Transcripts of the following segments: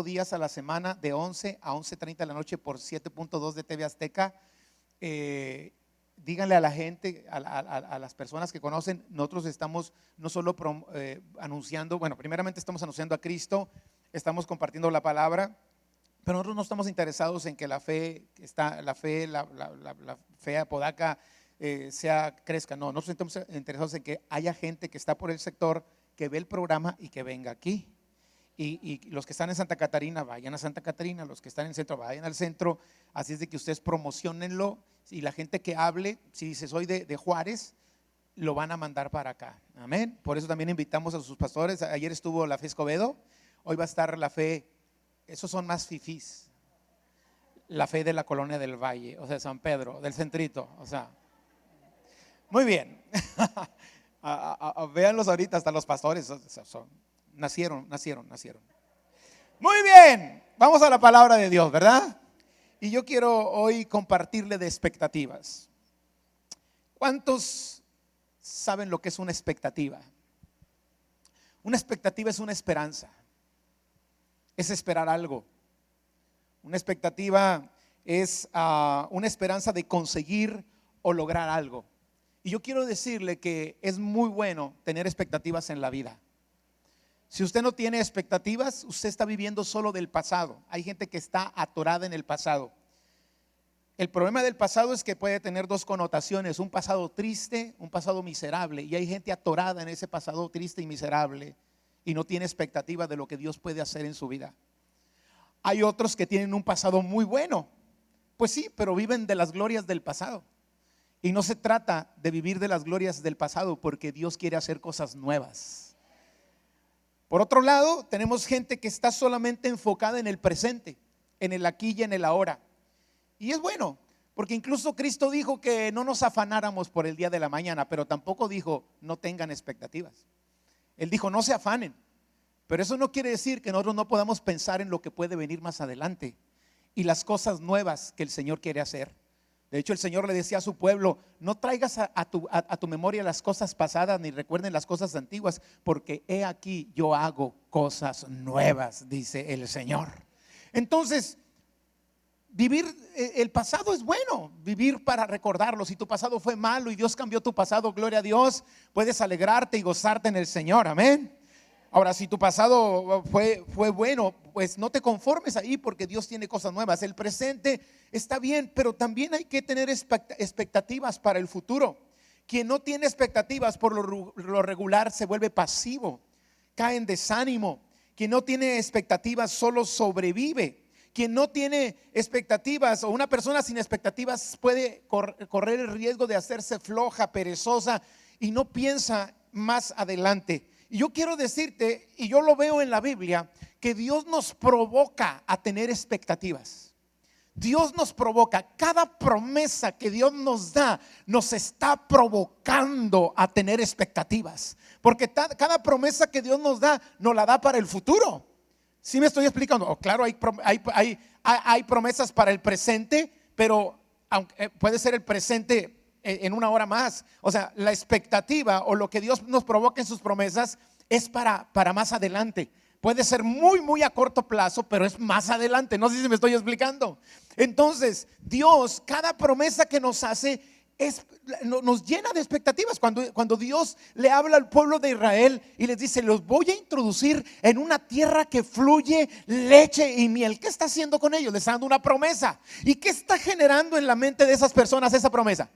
días a la semana de 11 a 11:30 de la noche por 7.2 de TV Azteca. Díganle a la gente, a las personas que conocen, nosotros estamos no solo anunciando, bueno, primeramente estamos anunciando a Cristo, estamos compartiendo la palabra, pero nosotros no estamos interesados en que la fe apodaca crezca. No, nosotros estamos interesados en que haya gente que está por el sector, que ve el programa y que venga aquí. Y los que están en Santa Catarina, vayan a Santa Catarina, los que están en el centro, vayan al centro. Así es de que ustedes promocionenlo, y la gente que hable, si dice soy de Juárez, lo van a mandar para acá. Amén. Por eso también invitamos a sus pastores. Ayer estuvo la fe Escobedo, hoy va a estar la fe, esos son más fifís, la fe de la Colonia del Valle, o sea, San Pedro, del centrito, o sea, muy bien. Véanlos ahorita, hasta los pastores nacieron. Muy bien, vamos a la palabra de Dios, ¿verdad? Y yo quiero hoy compartirle de expectativas. ¿Cuántos saben lo que es una expectativa? Una expectativa es una esperanza, es esperar algo. Una expectativa es una esperanza de conseguir o lograr algo. Y yo quiero decirle que es muy bueno tener expectativas en la vida. Si usted no tiene expectativas, usted está viviendo solo del pasado. Hay gente que está atorada en el pasado. El problema del pasado es que puede tener dos connotaciones: un pasado triste, un pasado miserable. Y hay gente atorada en ese pasado triste y miserable y no tiene expectativa de lo que Dios puede hacer en su vida. Hay otros que tienen un pasado muy bueno. Pues sí, pero viven de las glorias del pasado. Y no se trata de vivir de las glorias del pasado, porque Dios quiere hacer cosas nuevas. Por otro lado, tenemos gente que está solamente enfocada en el presente, en el aquí y en el ahora. Y es bueno, porque incluso Cristo dijo que no nos afanáramos por el día de la mañana, pero tampoco dijo no tengan expectativas. Él dijo no se afanen, pero eso no quiere decir que nosotros no podamos pensar en lo que puede venir más adelante y las cosas nuevas que el Señor quiere hacer. De hecho, el Señor le decía a su pueblo: no traigas a tu memoria las cosas pasadas, ni recuerden las cosas antiguas, porque he aquí yo hago cosas nuevas, dice el Señor. Entonces, vivir el pasado es bueno, vivir para recordarlo. Si tu pasado fue malo y Dios cambió tu pasado, gloria a Dios, puedes alegrarte y gozarte en el Señor, amén. Ahora, si tu pasado fue bueno, pues no te conformes ahí, porque Dios tiene cosas nuevas. El presente está bien, pero también hay que tener expectativas para el futuro. Quien no tiene expectativas, por lo regular se vuelve pasivo, cae en desánimo. Quien no tiene expectativas solo sobrevive. Quien no tiene expectativas, o una persona sin expectativas, puede correr el riesgo de hacerse floja, perezosa, y no piensa más adelante. Y yo quiero decirte, y yo lo veo en la Biblia, que Dios nos provoca a tener expectativas. Dios nos provoca, cada promesa que Dios nos da nos está provocando a tener expectativas, porque cada promesa que Dios nos la da para el futuro. ¿Sí me estoy explicando? Claro, hay promesas para el presente, pero puede ser el presente en una hora más. O sea, la expectativa o lo que Dios nos provoca en sus promesas es para más adelante. Puede ser muy a corto plazo, pero es más adelante. No sé si me estoy explicando. Entonces, Dios, cada promesa que nos hace nos llena de expectativas. Cuando Dios le habla al pueblo de Israel y les dice: los voy a introducir en una tierra que fluye leche y miel, ¿qué está haciendo con ellos? Les está dando una promesa. ¿Y qué está generando en la mente de esas personas esa promesa?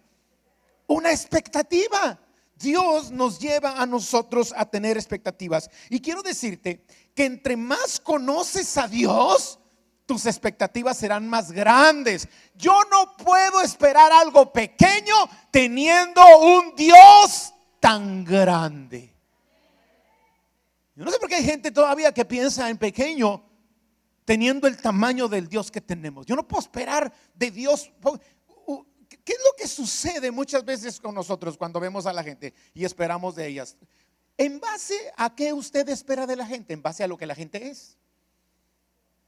Una expectativa. Dios nos lleva a nosotros a tener expectativas. Y quiero decirte que entre más conoces a Dios, tus expectativas serán más grandes. Yo no puedo esperar algo pequeño teniendo un Dios tan grande. Yo no sé por qué hay gente todavía que piensa en pequeño teniendo el tamaño del Dios que tenemos. Yo no puedo esperar de Dios. ¿Qué es lo que sucede muchas veces con nosotros cuando vemos a la gente y esperamos de ellas? ¿En base a qué usted espera de la gente? En base a lo que la gente es.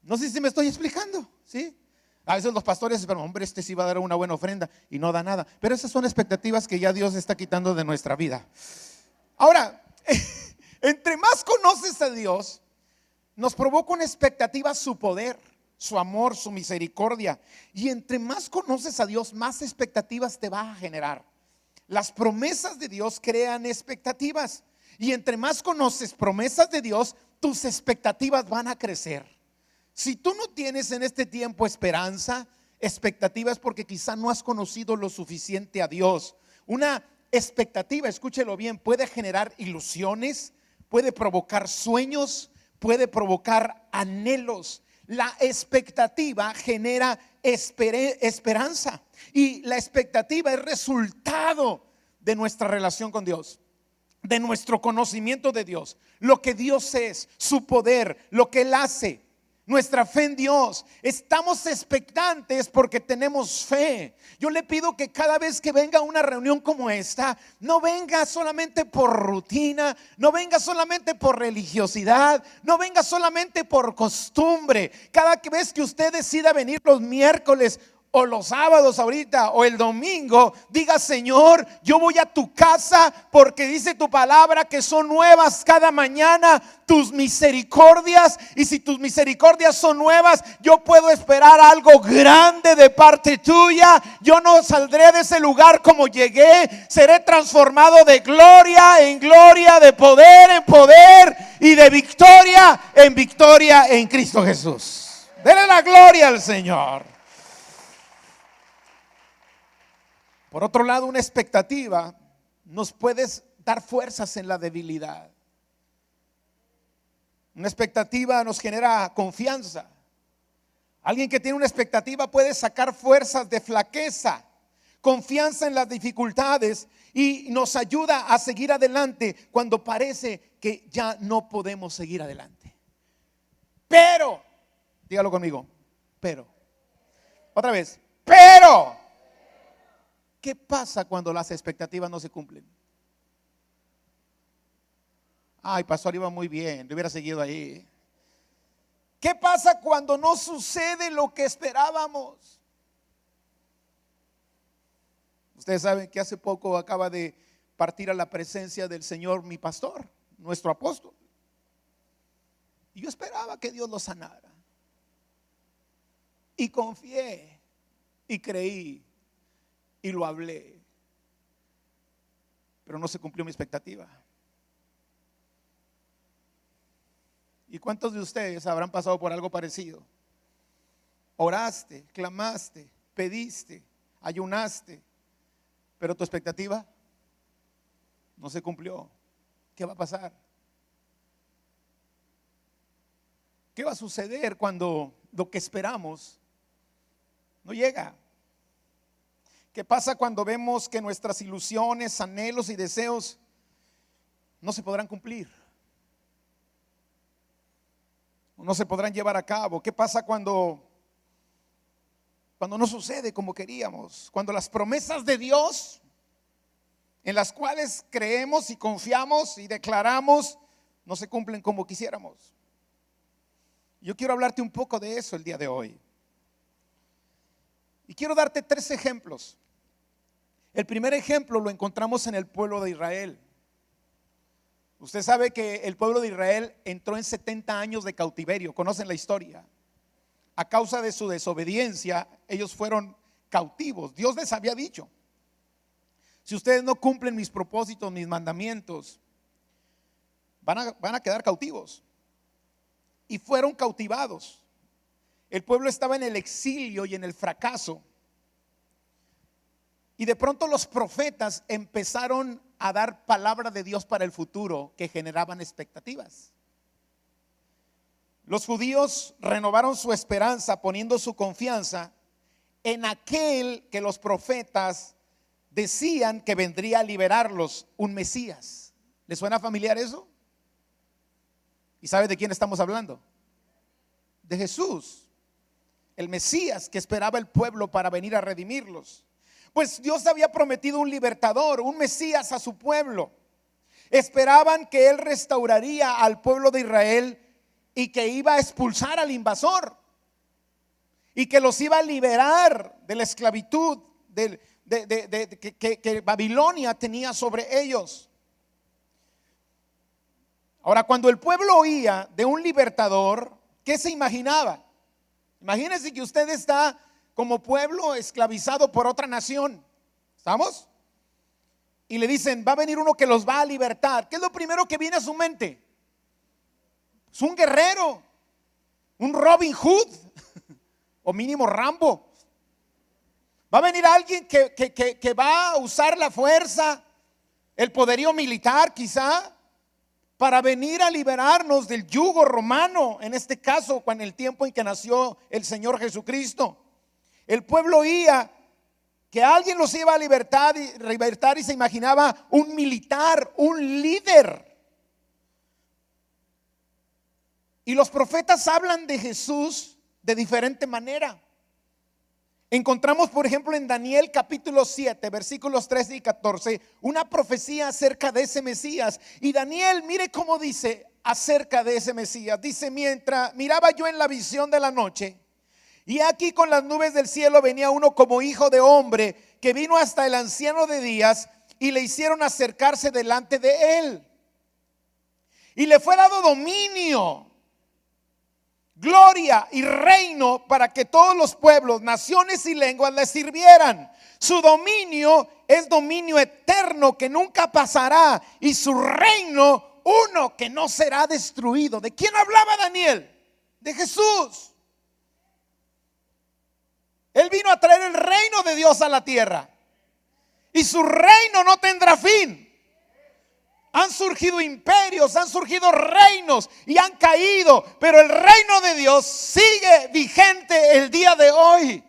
No sé si me estoy explicando, ¿sí? A veces los pastores esperan: hombre, este sí va a dar una buena ofrenda, y no da nada. Pero esas son expectativas que ya Dios está quitando de nuestra vida. Ahora, entre más conoces a Dios, nos provoca una expectativa su poder, su amor, su misericordia. Y entre más conoces a Dios, más expectativas te va a generar. Las promesas de Dios crean expectativas. Y entre más conoces promesas de Dios, tus expectativas van a crecer. Si tú no tienes en este tiempo esperanza, expectativa, es porque quizá no has conocido lo suficiente a Dios. Una expectativa, escúchelo bien, puede generar ilusiones, puede provocar sueños, puede provocar anhelos. La expectativa genera esperanza, y la expectativa es resultado de nuestra relación con Dios, de nuestro conocimiento de Dios, lo que Dios es, su poder, lo que Él hace. Nuestra fe en Dios. Estamos expectantes porque tenemos fe. Yo le pido que cada vez que venga a una reunión como esta, no venga solamente por rutina, no venga solamente por religiosidad, no venga solamente por costumbre. Cada vez que usted decida venir los miércoles o los sábados ahorita o el domingo, diga: Señor, yo voy a tu casa porque dice tu palabra que son nuevas cada mañana tus misericordias, y si tus misericordias son nuevas, yo puedo esperar algo grande de parte tuya. Yo no saldré de ese lugar como llegué, seré transformado de gloria en gloria, de poder en poder y de victoria en victoria en Cristo Jesús. Dele la gloria al Señor. Por otro lado, una expectativa nos puede dar fuerzas en la debilidad. Una expectativa nos genera confianza. Alguien que tiene una expectativa puede sacar fuerzas de flaqueza, confianza en las dificultades, y nos ayuda a seguir adelante cuando parece que ya no podemos seguir adelante. Pero, dígalo conmigo, pero. Otra vez, pero. ¿Qué pasa cuando las expectativas no se cumplen? Ay, pastor, iba muy bien, le hubiera seguido ahí. ¿Qué pasa cuando no sucede lo que esperábamos? Ustedes saben que hace poco acaba de partir a la presencia del Señor mi pastor, nuestro apóstol. Y yo esperaba que Dios lo sanara. Y confié y creí y lo hablé, pero no se cumplió mi expectativa. ¿Y cuántos de ustedes habrán pasado por algo parecido? Oraste, clamaste, pediste, ayunaste, pero tu expectativa no se cumplió. ¿Qué va a pasar? ¿Qué va a suceder cuando lo que esperamos no llega? ¿Qué pasa cuando vemos que nuestras ilusiones, anhelos y deseos no se podrán cumplir? No se podrán llevar a cabo. ¿Qué pasa cuando no sucede como queríamos? Cuando las promesas de Dios, en las cuales creemos y confiamos y declaramos, no se cumplen como quisiéramos. Yo quiero hablarte un poco de eso el día de hoy. Y quiero darte 3 ejemplos. El primer ejemplo lo encontramos en el pueblo de Israel. Usted sabe que el pueblo de Israel entró en 70 años de cautiverio. Conocen la historia. A causa de su desobediencia, ellos fueron cautivos. Dios les había dicho: si ustedes no cumplen mis propósitos, mis mandamientos, van a quedar cautivos. Y fueron cautivados. El pueblo estaba en el exilio y en el fracaso. Y de pronto los profetas empezaron a dar palabra de Dios para el futuro que generaban expectativas. Los judíos renovaron su esperanza poniendo su confianza en aquel que los profetas decían que vendría a liberarlos, un Mesías. ¿Les suena familiar eso? ¿Y sabe de quién estamos hablando? De Jesús, el Mesías que esperaba el pueblo para venir a redimirlos. Pues Dios había prometido un libertador, un Mesías a su pueblo. Esperaban que Él restauraría al pueblo de Israel y que iba a expulsar al invasor y que los iba a liberar de la esclavitud que Babilonia tenía sobre ellos. Ahora, cuando el pueblo oía de un libertador, ¿qué se imaginaba? Imagínense que usted está como pueblo esclavizado por otra nación. ¿Estamos? Y le dicen, va a venir uno que los va a libertar. ¿Qué es lo primero que viene a su mente? Es un guerrero, un Robin Hood o mínimo Rambo. Va a venir alguien que va a usar la fuerza, el poderío militar quizá, para venir a liberarnos del yugo romano, en este caso, en el tiempo en que nació el Señor Jesucristo. El pueblo oía que alguien los iba a libertar y se imaginaba un militar, un líder. Y los profetas hablan de Jesús de diferente manera. Encontramos, por ejemplo, en Daniel capítulo 7, versículos 13 y 14, una profecía acerca de ese Mesías. Y Daniel, mire cómo dice acerca de ese Mesías. Dice, mientras miraba yo en la visión de la noche, y aquí con las nubes del cielo venía uno como hijo de hombre, que vino hasta el anciano de días y le hicieron acercarse delante de él. Y le fue dado dominio, gloria y reino para que todos los pueblos, naciones y lenguas le sirvieran. Su dominio es dominio eterno que nunca pasará, y su reino uno que no será destruido. ¿De quién hablaba Daniel? De Jesús. Él vino a traer el reino de Dios a la tierra, y su reino no tendrá fin. Han surgido imperios, han surgido reinos y han caído, pero el reino de Dios sigue vigente el día de hoy.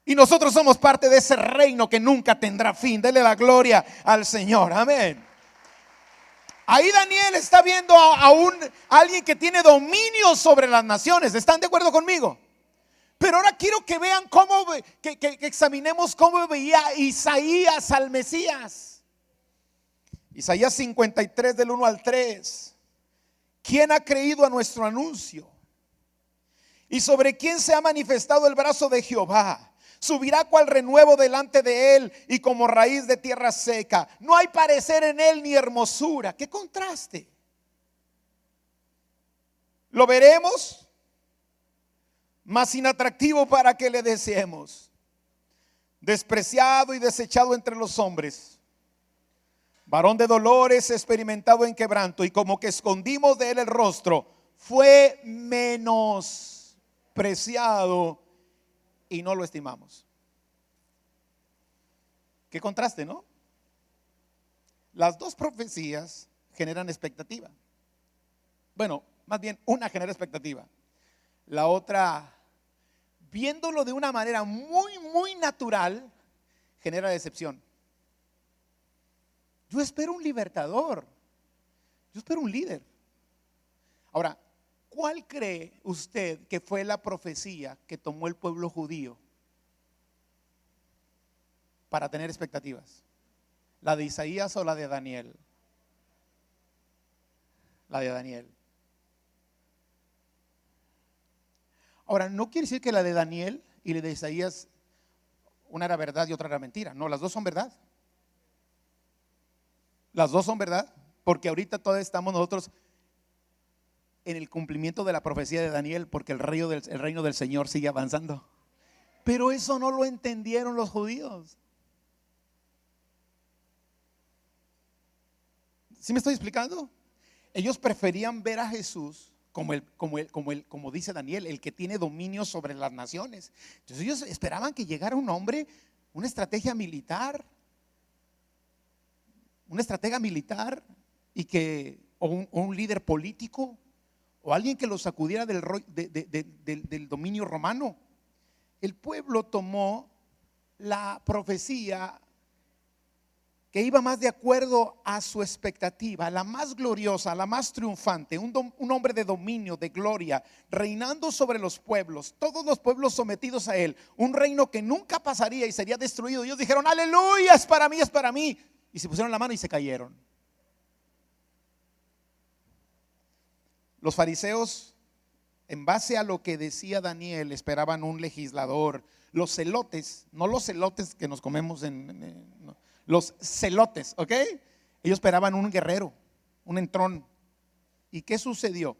Y nosotros somos parte de ese reino que nunca tendrá fin. Dele la gloria al Señor, amén. Ahí Daniel está viendo a alguien que tiene dominio sobre las naciones. ¿Están de acuerdo conmigo? Pero ahora quiero que vean que examinemos cómo veía Isaías al Mesías. Isaías 53 del 1 al 3. ¿Quién ha creído a nuestro anuncio? ¿Y sobre quién se ha manifestado el brazo de Jehová? Subirá cual renuevo delante de él, y como raíz de tierra seca. No hay parecer en él ni hermosura. ¡Qué contraste! Lo veremos, mas inatractivo para que le deseemos. Despreciado y desechado entre los hombres, varón de dolores, experimentado en quebranto, y como que escondimos de él el rostro, fue menospreciado y no lo estimamos. Qué contraste, ¿no? Las dos profecías generan expectativa. Bueno, más bien una genera expectativa, la otra, viéndolo de una manera muy natural, genera decepción. Yo espero un libertador, yo espero un líder. Ahora, ¿cuál cree usted que fue la profecía que tomó el pueblo judío para tener expectativas? ¿La de Isaías o la de Daniel? La de Daniel. Ahora, no quiere decir que la de Daniel y la de Isaías, una era verdad y otra era mentira. No, las dos son verdad. Las dos son verdad, porque ahorita todavía estamos nosotros en el cumplimiento de la profecía de Daniel, porque el reino del Señor sigue avanzando. Pero eso no lo entendieron los judíos. ¿Sí me estoy explicando? Ellos preferían ver a Jesús como dice Daniel, el que tiene dominio sobre las naciones. Entonces ellos esperaban que llegara un hombre, una estrategia militar, una estratega militar, o un líder político, o alguien que los sacudiera del dominio romano. El pueblo tomó la profecía que iba más de acuerdo a su expectativa, la más gloriosa, la más triunfante, un hombre de dominio, de gloria, reinando sobre los pueblos, todos los pueblos sometidos a él, un reino que nunca pasaría y sería destruido. Ellos dijeron: aleluya, es para mí, es para mí. Y se pusieron la mano y se cayeron. Los fariseos, en base a lo que decía Daniel, esperaban un legislador. Los celotes, no los celotes que nos comemos los celotes, ¿ok? Ellos esperaban un guerrero, un entrón. ¿Y qué sucedió?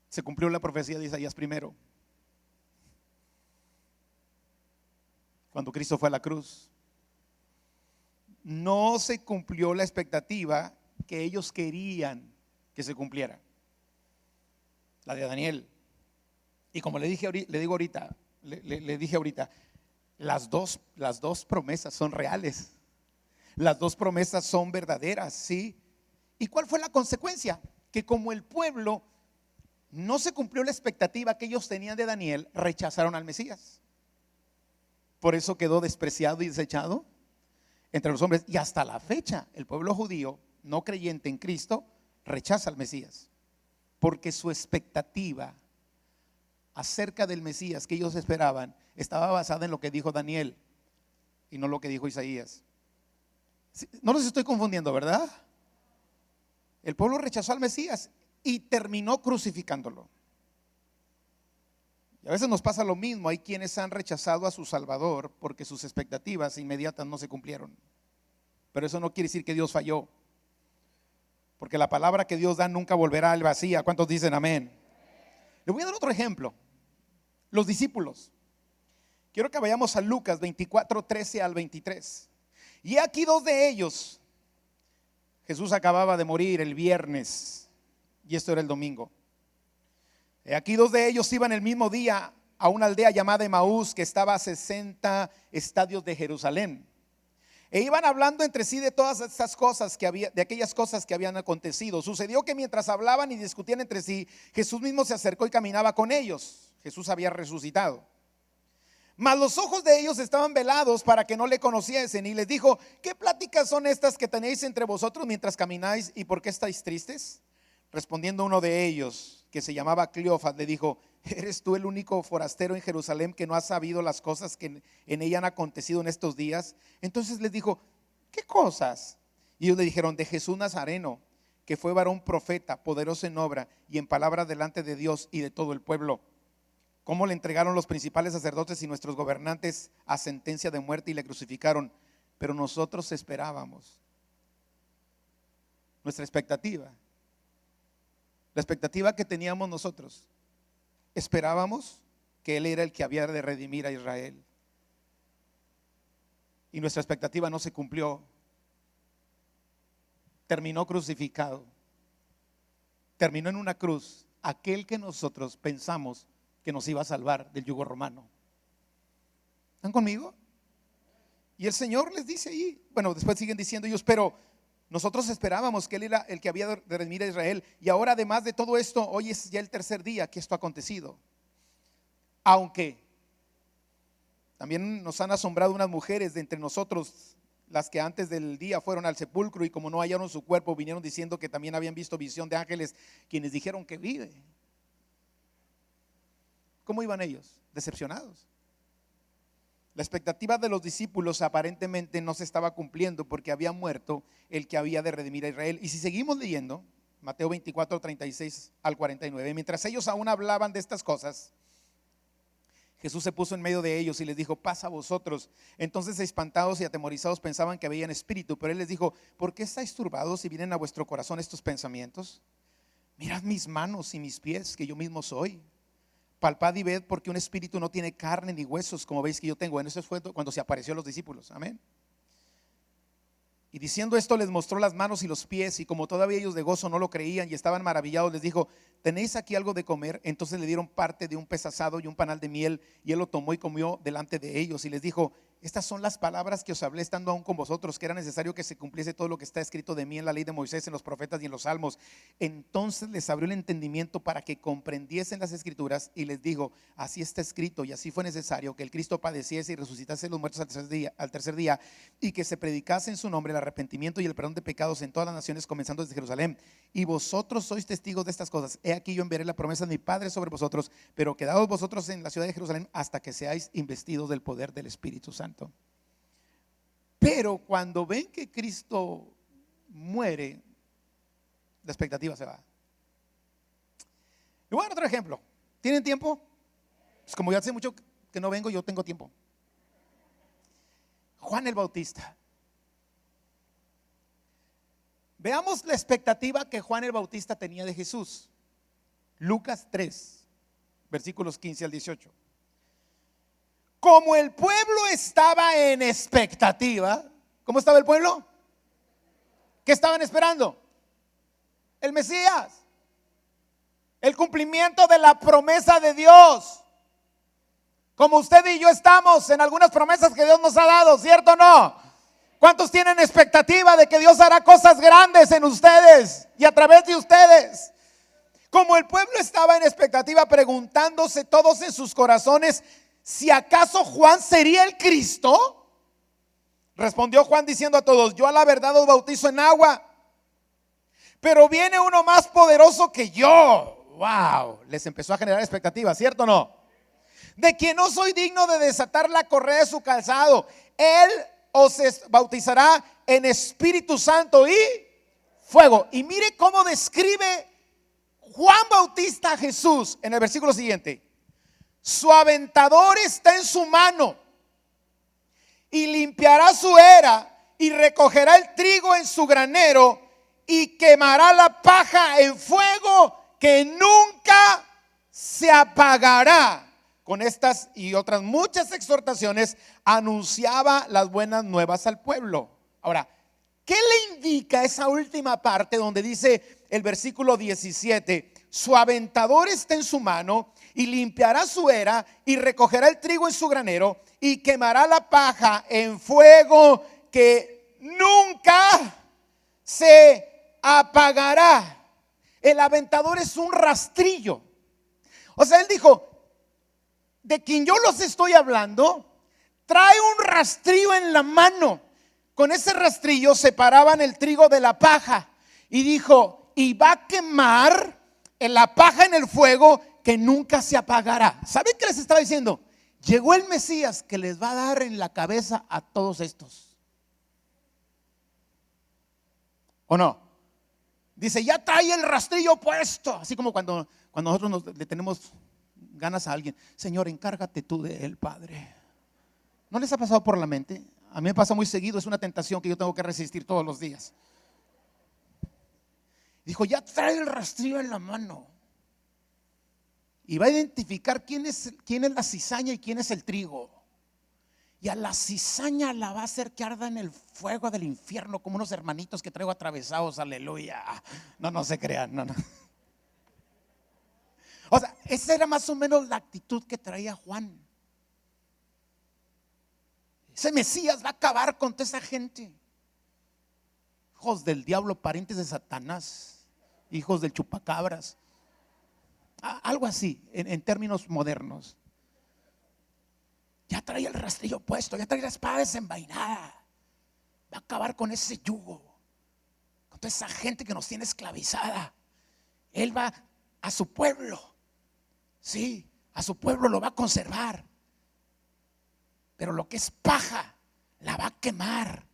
Se cumplió la profecía de Isaías primero, cuando Cristo fue a la cruz. No se cumplió la expectativa que ellos querían que se cumpliera, la de Daniel. Y como le dije ahorita, las dos promesas son reales. Las dos promesas son verdaderas, ¿sí? ¿Y cuál fue la consecuencia? Que como el pueblo no se cumplió la expectativa que ellos tenían de Daniel, rechazaron al Mesías. Por eso quedó despreciado y desechado entre los hombres. Y hasta la fecha, el pueblo judío no creyente en Cristo rechaza al Mesías, porque su expectativa acerca del Mesías que ellos esperaban estaba basada en lo que dijo Daniel y no lo que dijo Isaías. No los estoy confundiendo, ¿verdad? El pueblo rechazó al Mesías y terminó crucificándolo. Y a veces nos pasa lo mismo. Hay quienes han rechazado a su Salvador porque sus expectativas inmediatas no se cumplieron. Pero eso no quiere decir que Dios falló, porque la palabra que Dios da nunca volverá al vacía. ¿Cuántos dicen amén? Le voy a dar otro ejemplo. Los discípulos. Quiero que vayamos a Lucas 24, 13 al 23. Y aquí dos de ellos. Jesús acababa de morir el viernes y esto era el domingo. Aquí dos de ellos iban el mismo día a una aldea llamada Emaús, que estaba a 60 estadios de Jerusalén. E iban hablando entre sí de todas estas cosas que había, de aquellas cosas que habían acontecido. Sucedió que mientras hablaban y discutían entre sí, Jesús mismo se acercó y caminaba con ellos. Jesús había resucitado. Mas los ojos de ellos estaban velados para que no le conociesen. Y les dijo: ¿qué pláticas son estas que tenéis entre vosotros mientras camináis? ¿Y por qué estáis tristes? Respondiendo uno de ellos, que se llamaba Cleofas, le dijo: ¿eres tú el único forastero en Jerusalén que no ha sabido las cosas que en ella han acontecido en estos días? Entonces les dijo: ¿qué cosas? Y ellos le dijeron: de Jesús Nazareno, que fue varón profeta, poderoso en obra y en palabra delante de Dios y de todo el pueblo. Cómo le entregaron los principales sacerdotes y nuestros gobernantes a sentencia de muerte y le crucificaron. Pero nosotros esperábamos. Nuestra expectativa, la expectativa que teníamos nosotros, esperábamos que Él era el que había de redimir a Israel. Y nuestra expectativa no se cumplió. Terminó crucificado. Terminó en una cruz aquel que nosotros pensamos que nos iba a salvar del yugo romano. ¿Están conmigo? Y el Señor les dice ahí, bueno, después siguen diciendo ellos: pero nosotros esperábamos que Él era el que había de redimir a Israel. Y ahora, además de todo esto, hoy es ya el tercer día que esto ha acontecido. Aunque también nos han asombrado unas mujeres de entre nosotros, las que antes del día fueron al sepulcro y como no hallaron su cuerpo, vinieron diciendo que también habían visto visión de ángeles, quienes dijeron que vive. ¿Cómo iban ellos? Decepcionados. La expectativa de los discípulos aparentemente no se estaba cumpliendo porque había muerto el que había de redimir a Israel. Y si seguimos leyendo, Mateo 24, 36 al 49, mientras ellos aún hablaban de estas cosas, Jesús se puso en medio de ellos y les dijo: paz a vosotros. Entonces, espantados y atemorizados, pensaban que veían espíritu, pero Él les dijo: ¿por qué estáis turbados y vienen a vuestro corazón estos pensamientos? Mirad mis manos y mis pies, que yo mismo soy. Palpad y ved, porque un espíritu no tiene carne ni huesos, como veis que yo tengo. Bueno, eso fue cuando se apareció a los discípulos. Amén. Y diciendo esto, les mostró las manos y los pies. Y como todavía ellos de gozo no lo creían y estaban maravillados, les dijo: ¿tenéis aquí algo de comer? Entonces le dieron parte de un pez asado y un panal de miel, y Él lo tomó y comió delante de ellos. Y les dijo: estas son las palabras que os hablé estando aún con vosotros, que era necesario que se cumpliese todo lo que está escrito de mí en la ley de Moisés, en los profetas y en los salmos. Entonces les abrió el entendimiento para que comprendiesen las escrituras, y les dijo: así está escrito y así fue necesario que el Cristo padeciese y resucitase de los muertos al tercer día, y que se predicase en su nombre el arrepentimiento y el perdón de pecados en todas las naciones, comenzando desde Jerusalén. Y vosotros sois testigos de estas cosas. He aquí yo enviaré la promesa de mi Padre sobre vosotros, pero quedaos vosotros en la ciudad de Jerusalén hasta que seáis investidos del poder del Espíritu Santo. Pero cuando ven que Cristo muere, la expectativa se va. Le voy a dar otro ejemplo. ¿Tienen tiempo? Pues como ya hace mucho que no vengo, yo tengo tiempo. Juan el Bautista. Veamos la expectativa que Juan el Bautista tenía de Jesús. Lucas 3, versículos 15 al 18. Como el pueblo estaba en expectativa, ¿cómo estaba el pueblo? ¿Qué estaban esperando? El Mesías, el cumplimiento de la promesa de Dios. Como usted y yo estamos en algunas promesas que Dios nos ha dado, ¿cierto o no? ¿Cuántos tienen expectativa de que Dios hará cosas grandes en ustedes y a través de ustedes? Como el pueblo estaba en expectativa, preguntándose todos en sus corazones si acaso Juan sería el Cristo, respondió Juan diciendo a todos: yo a la verdad os bautizo en agua, pero viene uno más poderoso que yo. Wow, les empezó a generar expectativa, ¿cierto o no? De quien no soy digno de desatar la correa de su calzado. Él os bautizará en Espíritu Santo y fuego. Y mire cómo describe Juan Bautista a Jesús en el versículo siguiente: su aventador está en su mano y limpiará su era y recogerá el trigo en su granero y quemará la paja en fuego que nunca se apagará. Con estas y otras muchas exhortaciones anunciaba las buenas nuevas al pueblo. Ahora, ¿qué le indica esa última parte donde dice el versículo 17? Su aventador está en su mano y limpiará su era y recogerá el trigo en su granero y quemará la paja en fuego que nunca se apagará. El aventador es un rastrillo. O sea, él dijo: de quien yo los estoy hablando trae un rastrillo en la mano. Con ese rastrillo separaban el trigo de la paja. Y dijo: y va a quemar la paja en el fuego que nunca se apagará. ¿Saben qué les estaba diciendo? Llegó el Mesías que les va a dar en la cabeza a todos estos. ¿O no? Dice: ya trae el rastrillo puesto. Así como cuando nosotros le tenemos ganas a alguien: Señor, encárgate tú de él, Padre. ¿No les ha pasado por la mente? A mí me pasa muy seguido, es una tentación que yo tengo que resistir todos los días. Dijo: ya trae el rastrillo en la mano y va a identificar quién es la cizaña y quién es el trigo. Y a la cizaña la va a hacer que arda en el fuego del infierno, como unos hermanitos que traigo atravesados. Aleluya. No se crean, no. O sea, esa era más o menos la actitud que traía Juan. Ese Mesías va a acabar con toda esa gente. Hijos del diablo, parientes de Satanás, hijos del chupacabras. Algo así, en términos modernos. Ya trae el rastrillo puesto, ya trae la espada desenvainada. Va a acabar con ese yugo, con toda esa gente que nos tiene esclavizada. Él va a su pueblo. Sí, a su pueblo lo va a conservar. Pero lo que es paja la va a quemar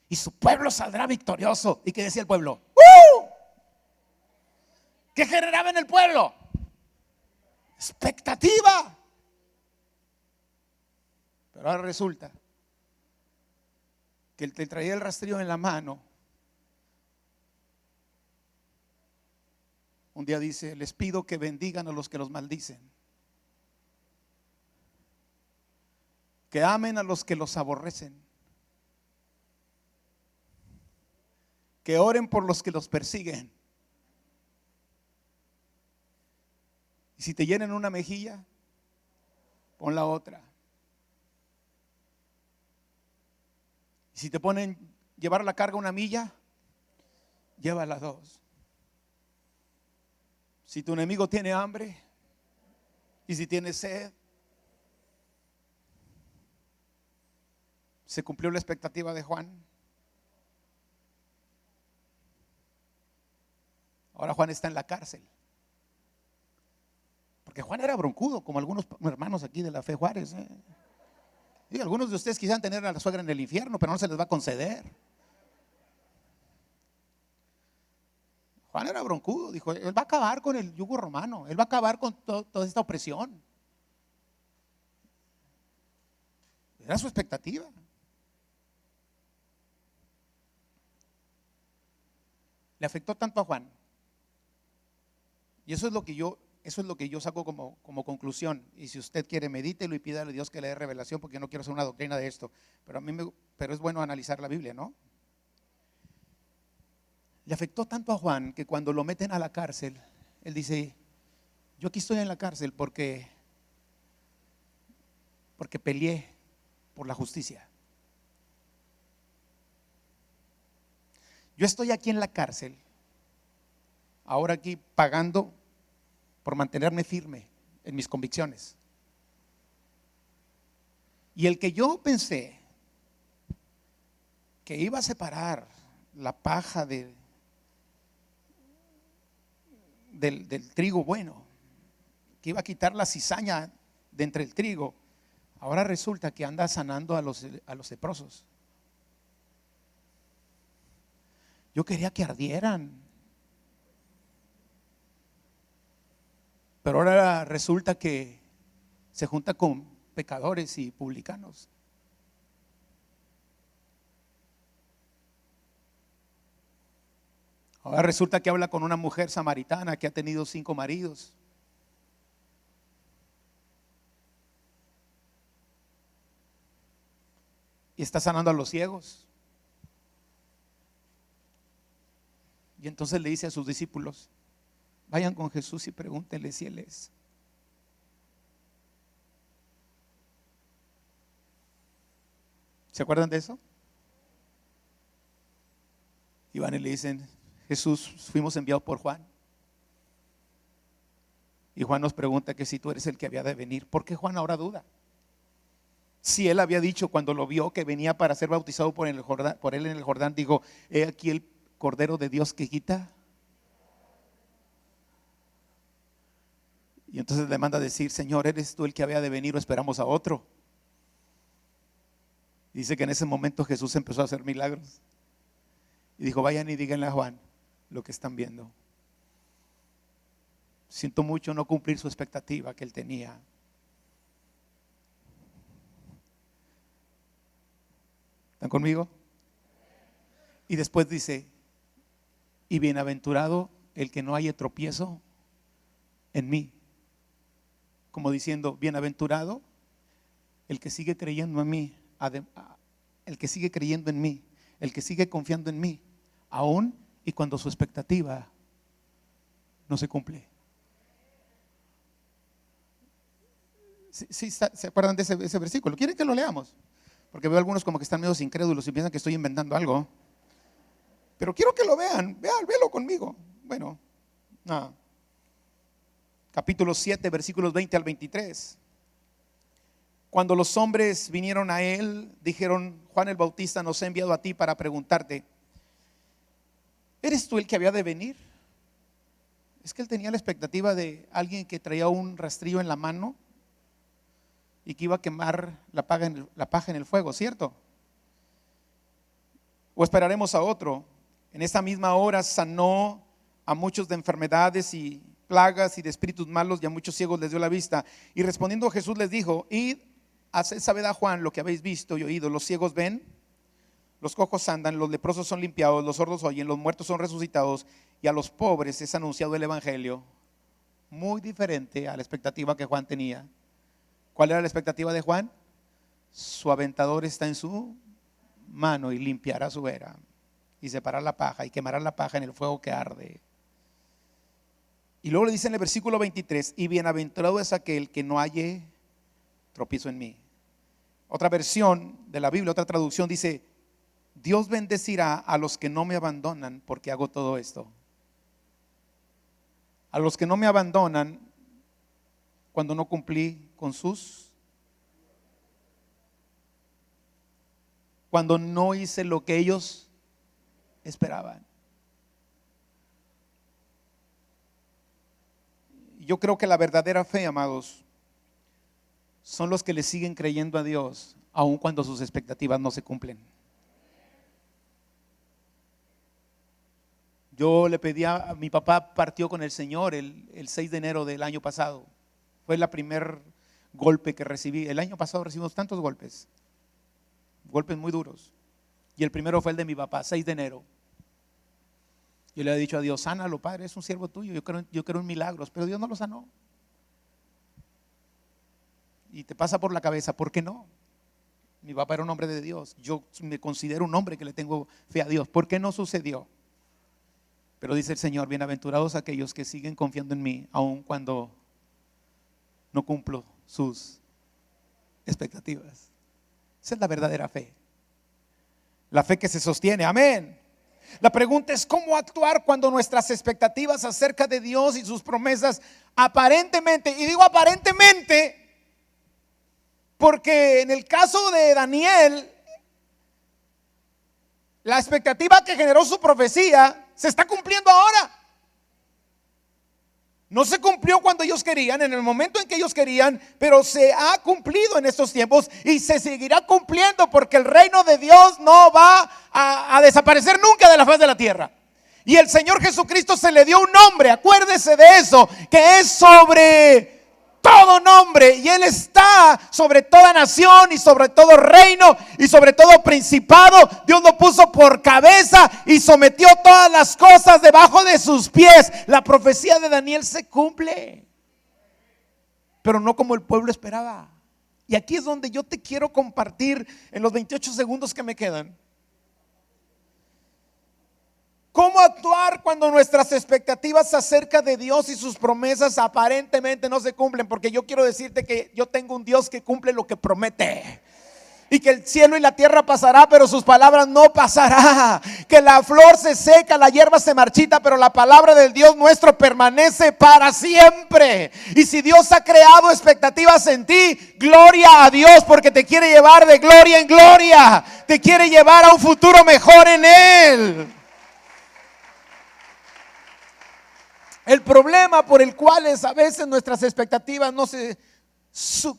y su pueblo saldrá victorioso. ¿Y qué decía el pueblo? ¿Qué generaba en el pueblo? Expectativa. Pero ahora resulta que el que traía el rastrillo en la mano un día dice: les pido que bendigan a los que los maldicen, que amen a los que los aborrecen, que oren por los que los persiguen. Y si te llenan una mejilla, pon la otra. Y si te ponen llevar la carga una milla, llévala dos. Si tu enemigo tiene hambre y si tiene sed, ¿se cumplió la expectativa de Juan? Ahora Juan está en la cárcel. Porque Juan era broncudo, como algunos hermanos aquí de la Fe Juárez. Y algunos de ustedes quisieran tener a la suegra en el infierno, pero no se les va a conceder. Juan era broncudo, dijo: él va a acabar con el yugo romano, él va a acabar con toda esta opresión. Era su expectativa. Le afectó tanto a Juan. Y eso es lo que yo saco como conclusión. Y si usted quiere, medítelo y pídale a Dios que le dé revelación, porque yo no quiero hacer una doctrina de esto. Pero es bueno analizar la Biblia, ¿no? Le afectó tanto a Juan que cuando lo meten a la cárcel, él dice: yo aquí estoy en la cárcel porque peleé por la justicia. Yo estoy aquí en la cárcel, ahora aquí pagando por mantenerme firme en mis convicciones. Y el que yo pensé que iba a separar la paja del trigo bueno, que iba a quitar la cizaña de entre el trigo, ahora resulta que anda sanando a los leprosos. Yo quería que ardieran, pero ahora resulta que se junta con pecadores y publicanos. Ahora resulta que habla con una mujer samaritana que ha tenido 5 maridos. Y está sanando a los ciegos. Y entonces le dice a sus discípulos: vayan con Jesús y pregúntenle si Él es. ¿Se acuerdan de eso? Y van y le dicen: Jesús, fuimos enviados por Juan. Y Juan nos pregunta que si tú eres el que había de venir. ¿Por qué Juan ahora duda? Si él había dicho cuando lo vio que venía para ser bautizado por él en el Jordán, dijo: he aquí el Cordero de Dios que quita. Y entonces le manda a decir: Señor, ¿eres tú el que había de venir o esperamos a otro? Dice que en ese momento Jesús empezó a hacer milagros. Y dijo: vayan y díganle a Juan lo que están viendo. Siento mucho no cumplir su expectativa que él tenía. ¿Están conmigo? Y después dice: y bienaventurado el que no haya tropiezo en mí. Como diciendo: bienaventurado el que sigue creyendo en mí, el que sigue creyendo en mí, el que sigue confiando en mí, aún y cuando su expectativa no se cumple. ¿Sí, se acuerdan de ese versículo? ¿Quieren que lo leamos? Porque veo algunos como que están medio incrédulos y piensan que estoy inventando algo. Pero quiero que lo vean, véalo conmigo. Bueno, capítulo 7, versículos 20 al 23. Cuando los hombres vinieron a él, dijeron: Juan el Bautista nos ha enviado a ti para preguntarte: ¿eres tú el que había de venir? Es que él tenía la expectativa de alguien que traía un rastrillo en la mano y que iba a quemar la paja en el fuego, ¿cierto? ¿O esperaremos a otro? En esa misma hora sanó a muchos de enfermedades y plagas y de espíritus malos, y a muchos ciegos les dio la vista. Y respondiendo Jesús les dijo: id, haced saber a Juan lo que habéis visto y oído. Los ciegos ven, los cojos andan, los leprosos son limpiados, los sordos oyen, los muertos son resucitados, y a los pobres es anunciado el evangelio. Muy diferente a la expectativa que Juan tenía. ¿Cuál era la expectativa de Juan? Su aventador está en su mano y limpiará su era y separará la paja y quemará la paja en el fuego que arde. Y luego le dice en el versículo 23: y bienaventurado es aquel que no halle tropiezo en mí. Otra versión de la Biblia, otra traducción dice: Dios bendecirá a los que no me abandonan porque hago todo esto. A los que no me abandonan cuando no cumplí con cuando no hice lo que ellos esperaban. Yo creo que la verdadera fe, amados, son los que le siguen creyendo a Dios aun cuando sus expectativas no se cumplen. Yo le pedí a mi papá, partió con el Señor el 6 de enero del año pasado. Fue el primer golpe que recibí. El año pasado recibimos tantos golpes muy duros. Y el primero fue el de mi papá, 6 de enero. Yo le he dicho a Dios, sánalo, Padre, es un siervo tuyo, yo creo en milagros, pero Dios no lo sanó. Y te pasa por la cabeza, ¿por qué no? Mi papá era un hombre de Dios, yo me considero un hombre que le tengo fe a Dios. ¿Por qué no sucedió? Pero dice el Señor, bienaventurados aquellos que siguen confiando en mí, aun cuando no cumplo sus expectativas. Esa es la verdadera fe. La fe que se sostiene, amén. La pregunta es cómo actuar cuando nuestras expectativas acerca de Dios y sus promesas aparentemente, y digo aparentemente porque en el caso de Daniel, la expectativa que generó su profecía se está cumpliendo ahora. No se cumplió cuando ellos querían, en el momento en que ellos querían, pero se ha cumplido en estos tiempos y se seguirá cumpliendo porque el reino de Dios no va a desaparecer nunca de la faz de la tierra. Y el Señor Jesucristo se le dio un nombre, acuérdese de eso, que es sobre todo nombre, y Él está sobre toda nación y sobre todo reino y sobre todo principado. Dios lo puso por cabeza y sometió todas las cosas debajo de sus pies. La profecía de Daniel se cumple, pero no como el pueblo esperaba. Y aquí es donde yo te quiero compartir en los 28 segundos que me quedan. ¿Cómo actuar cuando nuestras expectativas acerca de Dios y sus promesas aparentemente no se cumplen? Porque yo quiero decirte que yo tengo un Dios que cumple lo que promete. Y que el cielo y la tierra pasará, pero sus palabras no pasará. Que la flor se seca, la hierba se marchita, pero la palabra del Dios nuestro permanece para siempre. Y si Dios ha creado expectativas en ti, gloria a Dios, porque te quiere llevar de gloria en gloria. Te quiere llevar a un futuro mejor en Él. El problema por el cual a veces nuestras expectativas no se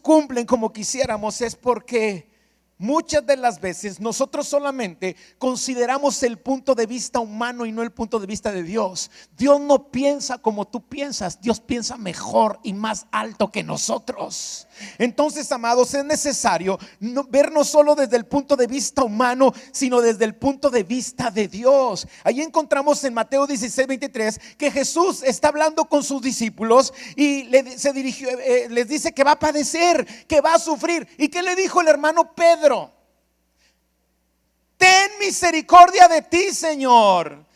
cumplen como quisiéramos es porque muchas de las veces nosotros solamente consideramos el punto de vista humano y no el punto de vista de Dios. Dios no piensa como tú piensas, Dios piensa mejor y más alto que nosotros. Entonces, amados, es necesario ver no solo desde el punto de vista humano, sino desde el punto de vista de Dios. Ahí encontramos en Mateo 16:23 que Jesús está hablando con sus discípulos y les dice que va a padecer, que va a sufrir. ¿Y qué le dijo el hermano Pedro? Ten misericordia de ti, Señor.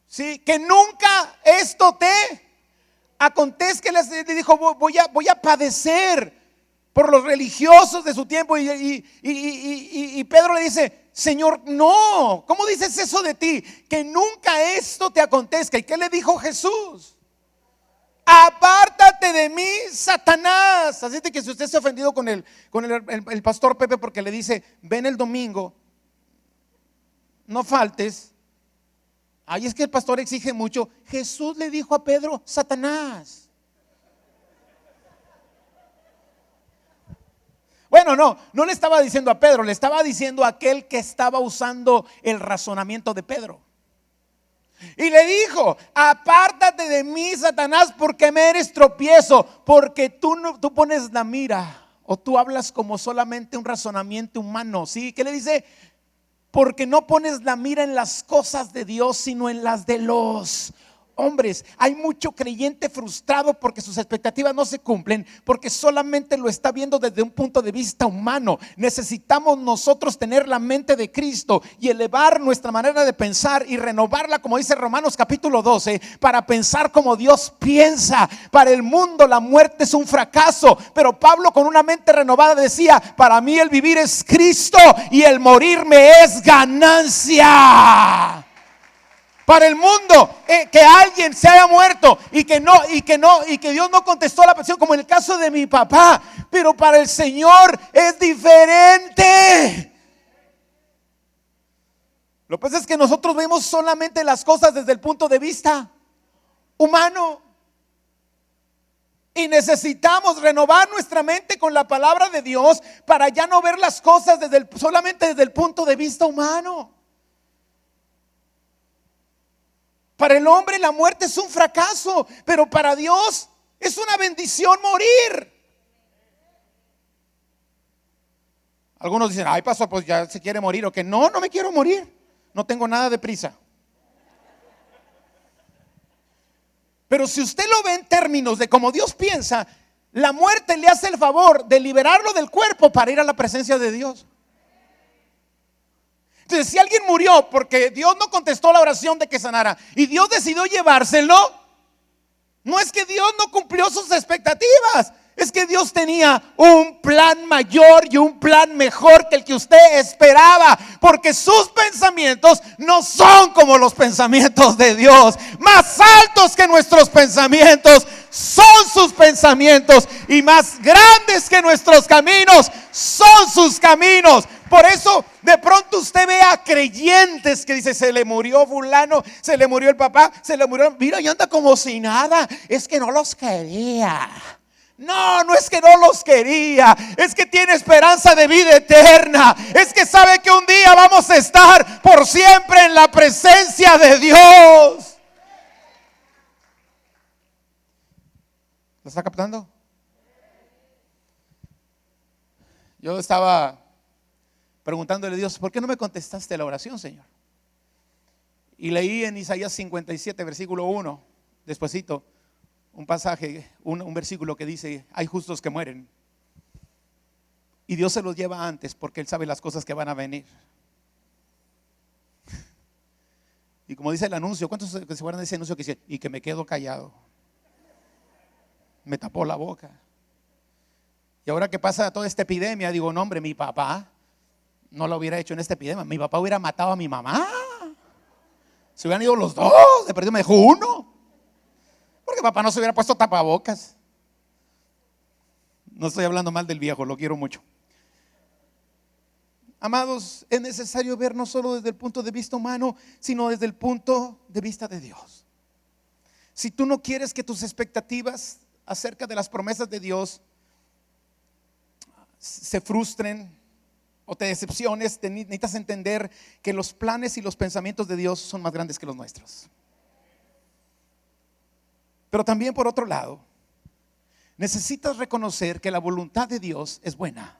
¿Sí? Que nunca esto te acontece. Que les dijo, voy a padecer por los religiosos de su tiempo. Y Pedro le dice, Señor, no. ¿Cómo dices eso de ti? Que nunca esto te acontezca. ¿Y qué le dijo Jesús? Apártate de mí, Satanás. Así que si usted se ha ofendido con el pastor Pepe porque le dice, ven el domingo, no faltes. Ay, es que el pastor exige mucho. Jesús le dijo a Pedro, Satanás. Bueno, no le estaba diciendo a Pedro, le estaba diciendo a aquel que estaba usando el razonamiento de Pedro. Y le dijo, apártate de mí, Satanás, porque me eres tropiezo, porque tú pones la mira, o tú hablas como solamente un razonamiento humano. ¿Sí? ¿Qué le dice? Porque no pones la mira en las cosas de Dios, sino en las de los hombres. Hay mucho creyente frustrado porque sus expectativas no se cumplen, porque solamente lo está viendo desde un punto de vista humano. Necesitamos nosotros tener la mente de Cristo y elevar nuestra manera de pensar y renovarla, como dice Romanos capítulo 12, para pensar como Dios piensa. Para el mundo la muerte es un fracaso, pero Pablo, con una mente renovada, decía, para mí el vivir es Cristo y el morir me es ganancia. Para el mundo, que alguien se haya muerto y que Dios no contestó la petición, como en el caso de mi papá. Pero para el Señor es diferente. Lo que pasa es que nosotros vemos solamente las cosas desde el punto de vista humano. Y necesitamos renovar nuestra mente con la palabra de Dios para ya no ver las cosas solamente desde el punto de vista humano. Para el hombre la muerte es un fracaso, pero para Dios es una bendición morir. Algunos dicen, ay, pastor, pues ya se quiere morir o que no me quiero morir. No tengo nada de prisa. Pero si usted lo ve en términos de cómo Dios piensa, la muerte le hace el favor de liberarlo del cuerpo para ir a la presencia de Dios. Entonces, si alguien murió porque Dios no contestó la oración de que sanara y Dios decidió llevárselo, no es que Dios no cumplió sus expectativas, es que Dios tenía un plan mayor y un plan mejor que el que usted esperaba, porque sus pensamientos no son como los pensamientos de Dios. Más altos que nuestros pensamientos son sus pensamientos, y más grandes que nuestros caminos son sus caminos. Por eso de pronto usted ve a creyentes que dice: se le murió fulano, se le murió el papá, se le murió, mira, y anda como si nada. Es que no los quería. No, no es que no los quería, es que tiene esperanza de vida eterna. Es que sabe que un día vamos a estar por siempre en la presencia de Dios. ¿Lo está captando? Yo estaba preguntándole a Dios: ¿por qué no me contestaste la oración, Señor? Y leí en Isaías 57, versículo 1, despuesito, un pasaje, un versículo que dice: hay justos que mueren, y Dios se los lleva antes porque Él sabe las cosas que van a venir. Y como dice el anuncio, ¿cuántos se acuerdan de ese anuncio que dice: y que me quedo callado? Me tapó la boca. Y ahora que pasa toda esta epidemia, digo: no, hombre, mi papá no lo hubiera hecho en esta epidemia. Mi papá hubiera matado a mi mamá. Se hubieran ido los dos, de perdido me dejó uno. Porque papá no se hubiera puesto tapabocas. No estoy hablando mal del viejo, lo quiero mucho. Amados, es necesario ver no solo desde el punto de vista humano, sino desde el punto de vista de Dios. Si tú no quieres que tus expectativas acerca de las promesas de Dios se frustren o te decepciones, necesitas entender que los planes y los pensamientos de Dios son más grandes que los nuestros. Pero también, por otro lado, necesitas reconocer que la voluntad de Dios es buena,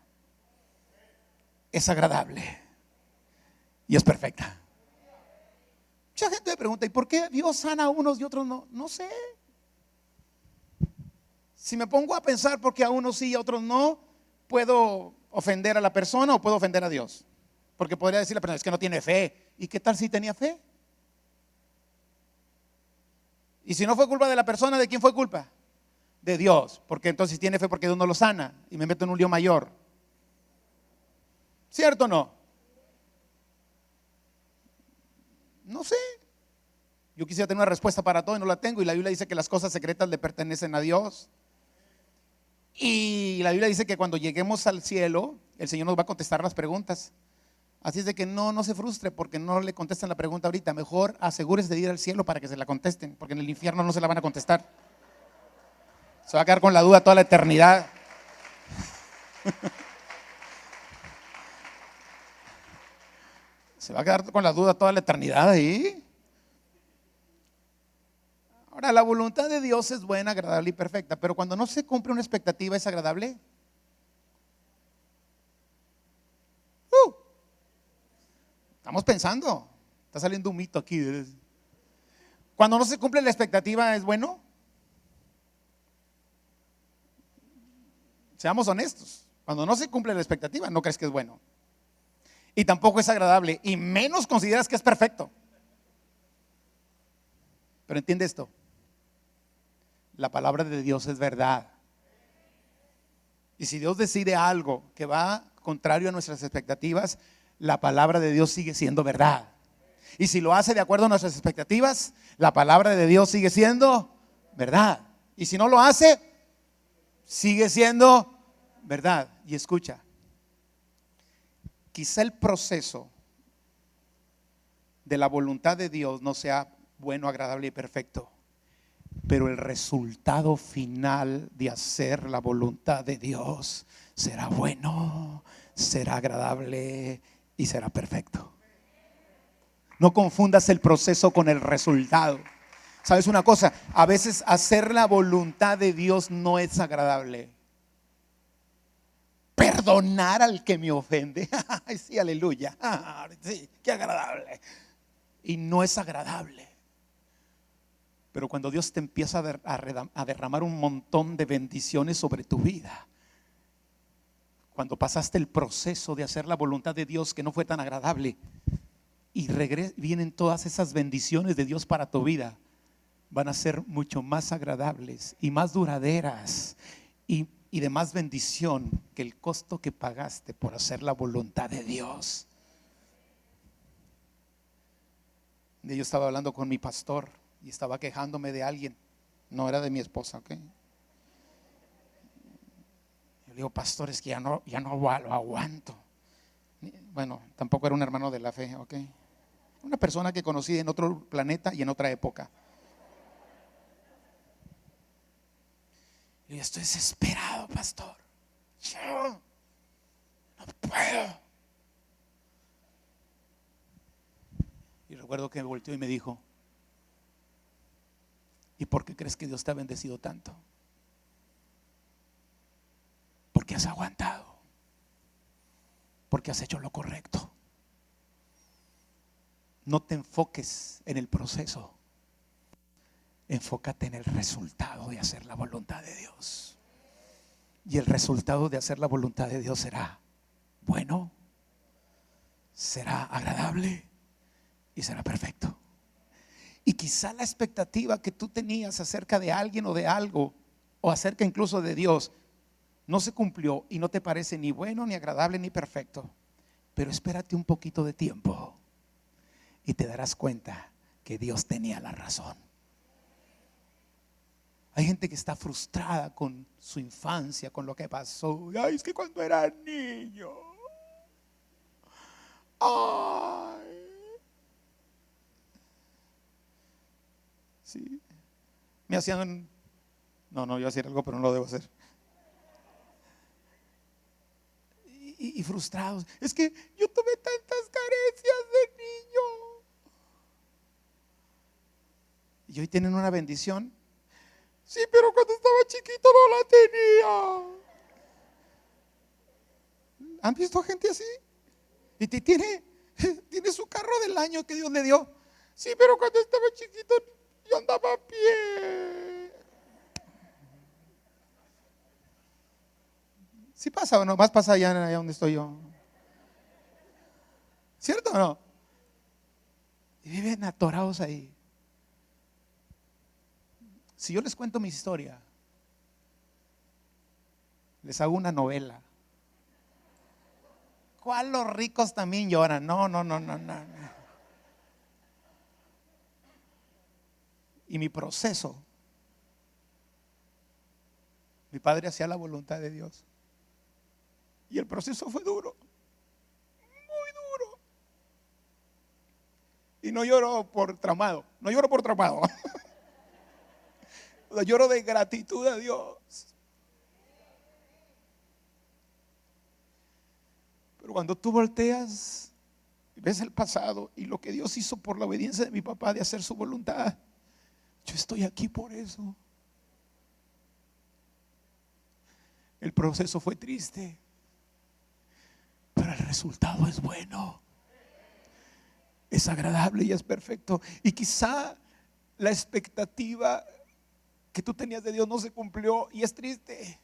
es agradable y es perfecta. Mucha gente me pregunta: ¿y por qué Dios sana a unos y otros no? No sé. Si me pongo a pensar por qué a unos sí y a otros no, puedo ofender a la persona o puedo ofender a Dios. Porque podría decir la persona: es que no tiene fe. ¿Y qué tal si tenía fe? Y si no fue culpa de la persona, ¿de quién fue culpa? De Dios. Porque entonces tiene fe porque Dios no lo sana y me meto en un lío mayor. ¿Cierto o no? No sé. Yo quisiera tener una respuesta para todo y no la tengo. Y la Biblia dice que las cosas secretas le pertenecen a Dios. Y la Biblia dice que cuando lleguemos al cielo, el Señor nos va a contestar las preguntas. Así es de que no se frustre porque no le contestan la pregunta ahorita. Mejor asegúrese de ir al cielo para que se la contesten, porque en el infierno no se la van a contestar. Se va a quedar con la duda toda la eternidad. Se va a quedar con la duda toda la eternidad ahí. Ahora, la voluntad de Dios es buena, agradable y perfecta, pero cuando no se cumple una expectativa, ¿es agradable? Estamos pensando, está saliendo un mito aquí. Cuando no se cumple la expectativa, ¿es bueno? Seamos honestos. Cuando no se cumple la expectativa, no crees que es bueno. Y tampoco es agradable, y menos consideras que es perfecto. Pero entiende esto: la palabra de Dios es verdad. Y si Dios decide algo que va contrario a nuestras expectativas, la palabra de Dios sigue siendo verdad. Y si lo hace de acuerdo a nuestras expectativas, la palabra de Dios sigue siendo verdad. Y si no lo hace, sigue siendo verdad. Y escucha, quizá el proceso de la voluntad de Dios no sea bueno, agradable y perfecto, pero el resultado final de hacer la voluntad de Dios será bueno, será agradable y será perfecto. No confundas el proceso con el resultado. ¿Sabes una cosa? A veces hacer la voluntad de Dios no es agradable. Perdonar al que me ofende. Ay, sí, aleluya. Sí, qué agradable. Y no es agradable. Pero cuando Dios te empieza a derramar un montón de bendiciones sobre tu vida, cuando pasaste el proceso de hacer la voluntad de Dios que no fue tan agradable, y vienen todas esas bendiciones de Dios para tu vida, van a ser mucho más agradables y más duraderas y de más bendición que el costo que pagaste por hacer la voluntad de Dios. Yo estaba hablando con mi pastor y estaba quejándome de alguien, no era de mi esposa, ¿ok? Yo le digo, pastor, es que ya no lo aguanto. Bueno, tampoco era un hermano de la fe, ¿ok? Una persona que conocí en otro planeta y en otra época. Y estoy desesperado, pastor. Yo no puedo. Y recuerdo que me volteó y me dijo, ¿y por qué crees que Dios te ha bendecido tanto? Porque has aguantado, porque has hecho lo correcto. No te enfoques en el proceso, enfócate en el resultado de hacer la voluntad de Dios. Y el resultado de hacer la voluntad de Dios será bueno, será agradable y será perfecto. Y quizá la expectativa que tú tenías acerca de alguien o de algo, o acerca incluso de Dios, no se cumplió y no te parece ni bueno, ni agradable, ni perfecto. Pero espérate un poquito de tiempo y te darás cuenta que Dios tenía la razón. Hay gente que está frustrada con su infancia, con lo que pasó. Ay, es que cuando era niño, ay, sí, me hacían, no, iba a decir algo, pero no lo debo hacer. Y frustrados, es que yo tuve tantas carencias de niño. Y hoy tienen una bendición. Sí, pero cuando estaba chiquito no la tenía. ¿Han visto gente así? Y tiene su carro del año que Dios le dio. Sí, pero cuando estaba chiquito yo andaba a pie. ¿Sí pasa o no? Más pasa allá donde estoy yo. ¿Cierto o no? Y viven atorados ahí. Si yo les cuento mi historia, les hago una novela. ¿Cuál los ricos también lloran? No. Y mi proceso, mi padre hacía la voluntad de Dios. Y el proceso fue duro, muy duro. Y no lloro por traumado, lloro de gratitud a Dios. Pero cuando tú volteas y ves el pasado y lo que Dios hizo por la obediencia de mi papá de hacer su voluntad, yo estoy aquí por eso. El proceso fue triste, pero el resultado es bueno, es agradable y es perfecto. Y quizá la expectativa que tú tenías de Dios no se cumplió y es triste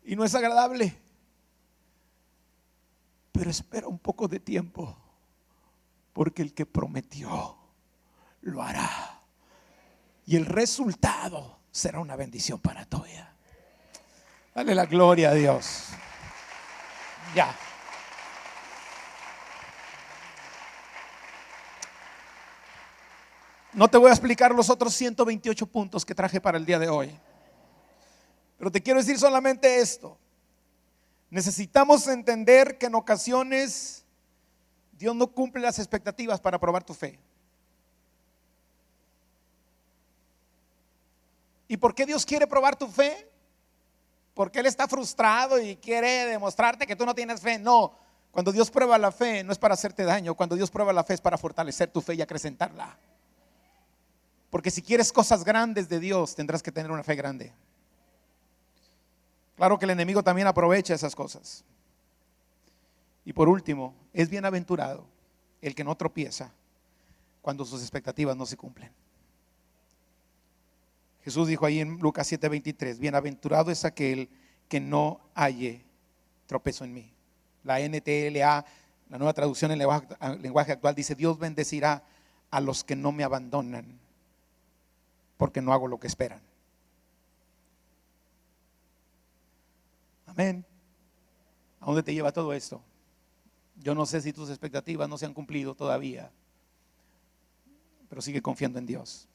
y no es agradable, pero espera un poco de tiempo, porque el que prometió lo hará y el resultado será una bendición para tu vida. Dale la gloria a Dios. Ya. No te voy a explicar los otros 128 puntos que traje para el día de hoy, pero te quiero decir solamente esto. Necesitamos entender que en ocasiones Dios no cumple las expectativas para probar tu fe. ¿Y por qué Dios quiere probar tu fe? Porque Él está frustrado y quiere demostrarte que tú no tienes fe. No, cuando Dios prueba la fe no es para hacerte daño. Cuando Dios prueba la fe es para fortalecer tu fe y acrecentarla. Porque si quieres cosas grandes de Dios, tendrás que tener una fe grande. Claro que el enemigo también aprovecha esas cosas. Y por último, es bienaventurado el que no tropieza cuando sus expectativas no se cumplen. Jesús dijo ahí en Lucas 7:23, bienaventurado es aquel que no halle tropezo en mí. La NTLA, la nueva traducción en lenguaje actual, dice: Dios bendecirá a los que no me abandonan porque no hago lo que esperan. Amén. ¿A dónde te lleva todo esto? Yo no sé si tus expectativas no se han cumplido todavía, pero sigue confiando en Dios.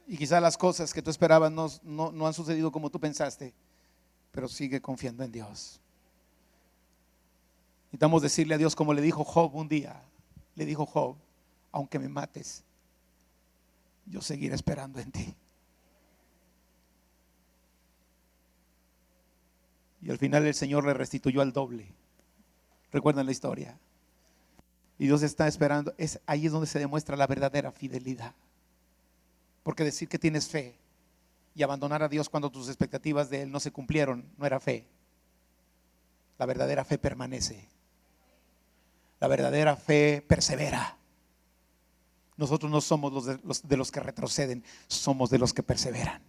Y quizás las cosas que tú esperabas no han sucedido como tú pensaste, pero sigue confiando en Dios. Necesitamos decirle a Dios como le dijo Job un día. Le dijo Job: aunque me mates, yo seguiré esperando en ti. Y al final el Señor le restituyó al doble. ¿Recuerdan la historia? Y Dios está esperando. Ahí es donde se demuestra la verdadera fidelidad. Porque decir que tienes fe y abandonar a Dios cuando tus expectativas de Él no se cumplieron no era fe. La verdadera fe permanece. La verdadera fe persevera. Nosotros no somos de los que retroceden, somos de los que perseveran.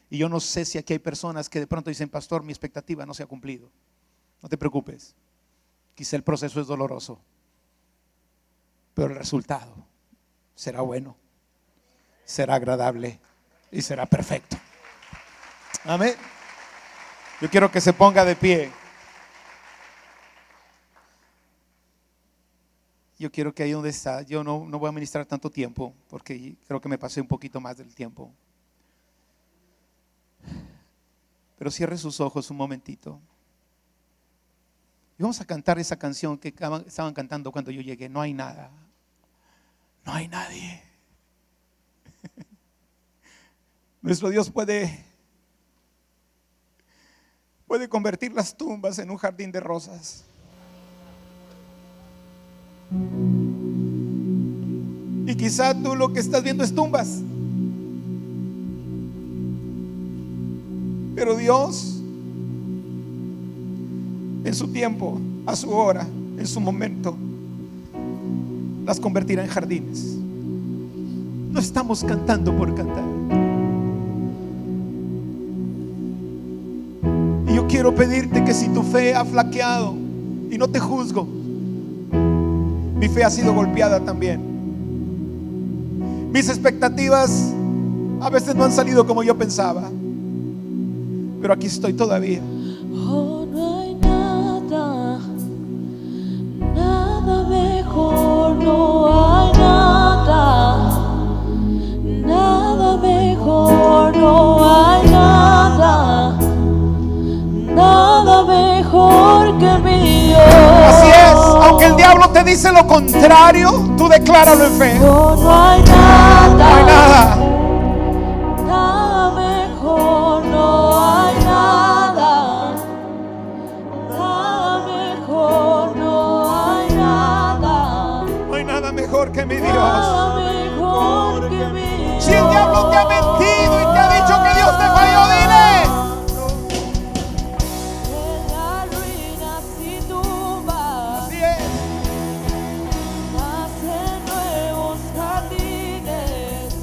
Y yo no sé si aquí hay personas que de pronto dicen: pastor, mi expectativa no se ha cumplido. No te preocupes. Quizá el proceso es doloroso, pero el resultado será bueno, será agradable y será perfecto. Amén. Yo quiero que se ponga de pie. Yo quiero que ahí donde está, yo no voy a ministrar tanto tiempo, porque creo que me pasé un poquito más del tiempo. Pero cierre sus ojos un momentito. Y vamos a cantar esa canción que estaban cantando cuando yo llegué. No hay nada, no hay nadie. Nuestro Dios puede convertir las tumbas en un jardín de rosas. Y quizá tú lo que estás viendo es tumbas, pero Dios en su tiempo, a su hora, en su momento, las convertirá en jardines. No estamos cantando por cantar. Y yo quiero pedirte que si tu fe ha flaqueado, y no te juzgo, mi fe ha sido golpeada también. Mis expectativas a veces no han salido como yo pensaba, pero aquí estoy todavía. Oh, no hay nada, nada mejor, no hay nada, nada mejor, no hay nada, nada mejor que mi Dios. Así es, aunque el diablo te dice lo contrario, tú decláralo en fe. Oh, no hay nada, no hay nada. Nada mejor, no hay nada. Nada mejor, no hay nada. No hay nada mejor que mi Dios. Nada mejor que mi Dios. Si el diablo te ha mentido y te ha dicho que Dios te falló, dile: En las ruinas y tumbas así es. nacen nuevos jardines.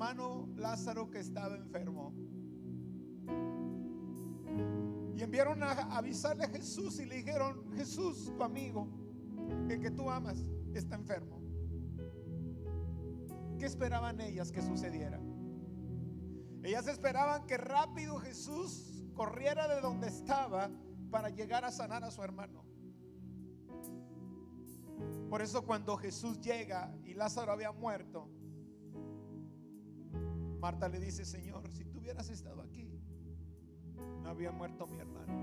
hermano Lázaro que estaba enfermo. Y enviaron a avisarle a Jesús y le dijeron: Jesús, tu amigo, el que tú amas, está enfermo. ¿Qué esperaban ellas que sucediera? Ellas esperaban que rápido Jesús corriera de donde estaba para llegar a sanar a su hermano. Por eso cuando Jesús llega y Lázaro había muerto, Marta le dice: Señor, si tú hubieras estado aquí, no había muerto mi hermano.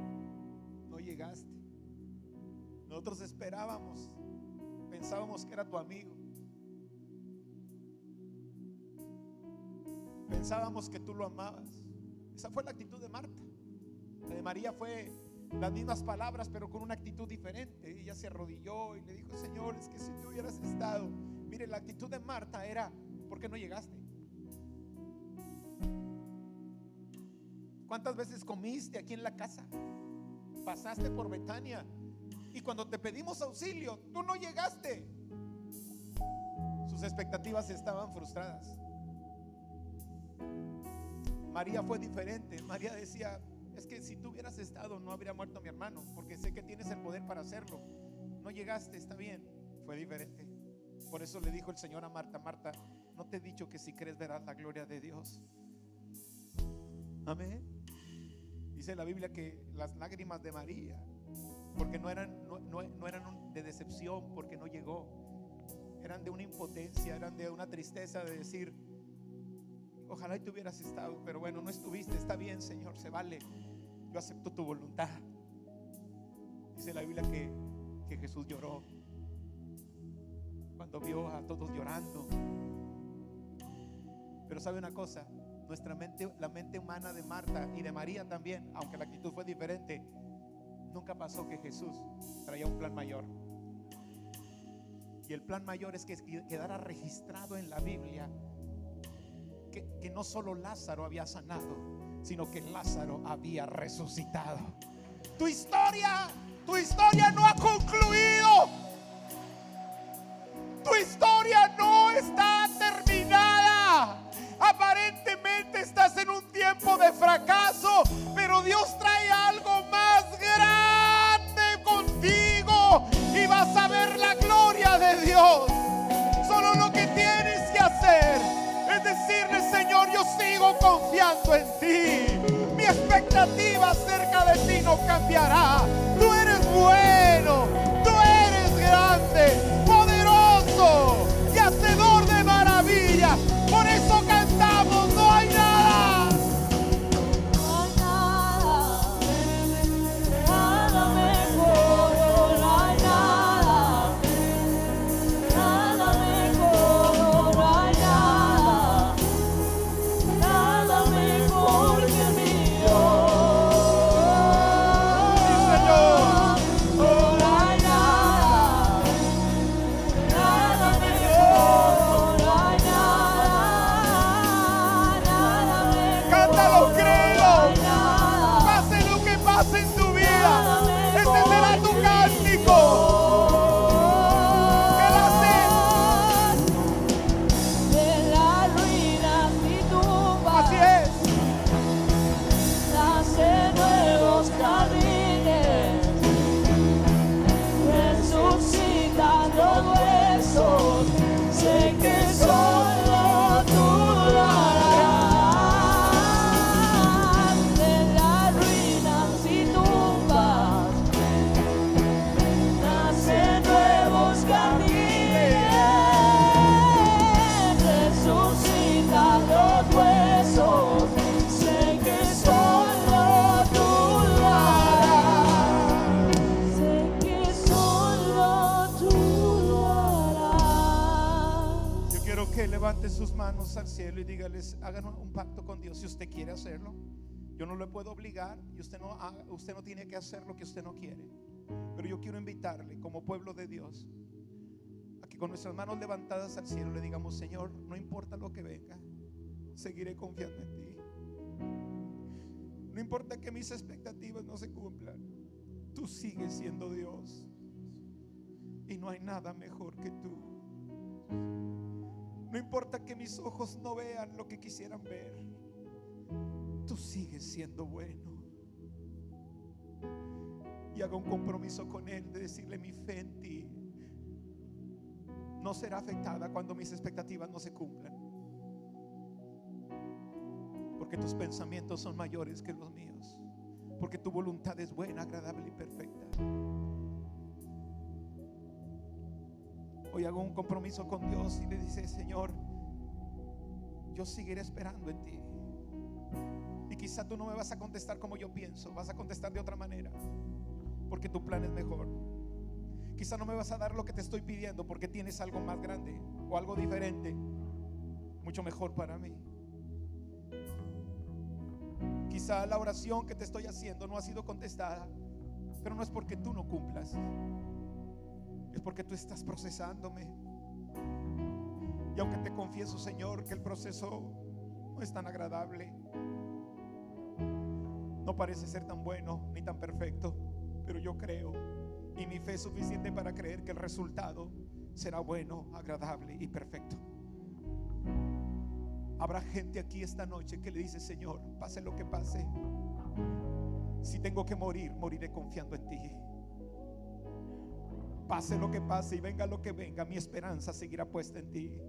No llegaste. Nosotros esperábamos, pensábamos que era tu amigo, pensábamos que tú lo amabas. Esa fue la actitud de Marta. La de María fue las mismas palabras, pero con una actitud diferente. Ella se arrodilló y le dijo: Señor, es que si tú hubieras estado. Mire, la actitud de Marta era: ¿por qué no llegaste? ¿Cuántas veces comiste aquí en la casa? Pasaste por Betania y cuando te pedimos auxilio, tú no llegaste. Sus expectativas estaban frustradas. María fue diferente. María decía: es que si tú hubieras estado, no habría muerto mi hermano, porque sé que tienes el poder para hacerlo. No llegaste, está bien. Fue diferente. Por eso le dijo el Señor a Marta: Marta, ¿no te he dicho que si crees verás la gloria de Dios? Amén. Dice la Biblia que las lágrimas de María, porque no eran de decepción porque no llegó, eran de una impotencia, eran de una tristeza de decir: ojalá y tú hubieras estado, pero bueno, no estuviste. Está bien, Señor, se vale. Yo acepto tu voluntad. Dice la Biblia que Jesús lloró cuando vio a todos llorando. Pero sabe una cosa, nuestra mente, la mente humana de Marta y de María también, aunque la actitud fue diferente, nunca pasó que Jesús traía un plan mayor. Y el plan mayor es que quedara registrado en la Biblia que no solo Lázaro había sanado, sino que Lázaro había resucitado. Tu historia no ha concluido. Tu historia no está terminada. Aparentemente estás en un tiempo de fracaso, pero Dios trae algo más grande contigo y vas a ver la gloria de Dios. Solo lo que tienes que hacer es decirle: Señor, yo sigo confiando en ti. Mi expectativa acerca de ti no cambiará. Tú eres bueno, tú eres grande, poderoso y hacedor de maravillas. Por eso cantamos: no hay nada. No hay nada, nada mejor, no hay nada, nada mejor, no hay nada, nada mejor que mi Dios. Sí, Señor. No hay nada, nada mejor, no hay nada mejor. Cántalo, créelo. No hay nada. Pase lo que pase en tu vida, este será tu cántico. De las ruinas y tumbas Así es. nacen nuevos jardines, resucitan los huesos. Sé que solo tú lo harás. De las ruinas y tumbas nacen nuevos jardines, resucitan los huesos. Sé que solo tú lo harás. Sé que solo tú lo harás. Yo quiero que levante sus manos al cielo y dígales: hagan un pacto con Dios si usted quiere hacerlo. Yo no le puedo obligar y usted no tiene que hacer lo que usted no quiere. Pero yo quiero invitarle como pueblo de Dios a que con nuestras manos levantadas al cielo le digamos: Señor, no importa lo que venga, seguiré confiando en ti. No importa que mis expectativas no se cumplan, tú sigues siendo Dios y no hay nada mejor que tú. No No importa que mis ojos no vean lo que quisieran ver, tú sigues siendo bueno. Y haga un compromiso con Él de decirle: mi fe en ti no será afectada cuando mis expectativas no se cumplan, porque tus pensamientos son mayores que los míos, porque tu voluntad es buena, agradable y perfecta. Hoy hago un compromiso con Dios y le dice: Señor, yo seguiré esperando en ti. Y quizá tú no me vas a contestar como yo pienso, vas a contestar de otra manera, porque tu plan es mejor. Quizá no me vas a dar lo que te estoy pidiendo, porque tienes algo más grande o algo diferente, mucho mejor para mí. Quizá la oración que te estoy haciendo no ha sido contestada, pero no es porque tú no cumplas, es porque tú estás procesándome. Y aunque te confieso, Señor, que el proceso no es tan agradable, no parece ser tan bueno ni tan perfecto, pero yo creo, y mi fe es suficiente para creer que el resultado será bueno, agradable y perfecto. Habrá gente aquí esta noche que le dice: Señor, pase lo que pase, si tengo que morir, moriré confiando en ti. Pase lo que pase y venga lo que venga, mi esperanza seguirá puesta en ti,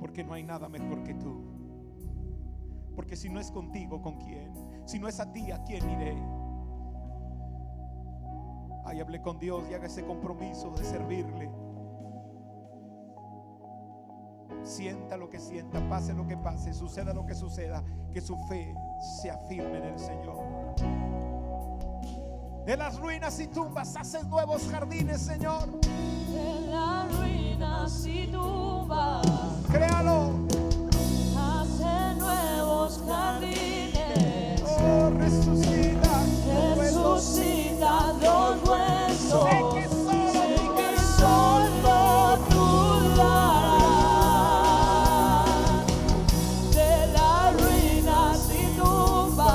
porque no hay nada mejor que tú. Porque si no es contigo, ¿con quién? Si no es a ti, ¿a quién iré? Ahí hablé con Dios y haga ese compromiso de servirle. Sienta lo que sienta, pase lo que pase, suceda lo que suceda, que su fe se afirme en el Señor. De las ruinas y tumbas haces nuevos jardines, Señor. De las ruinas y tumbas, Créalo. hace nuevos jardines. Oh, resucita Los huesos. Sé que Solo tú lo harás. De las ruinas y tumbas,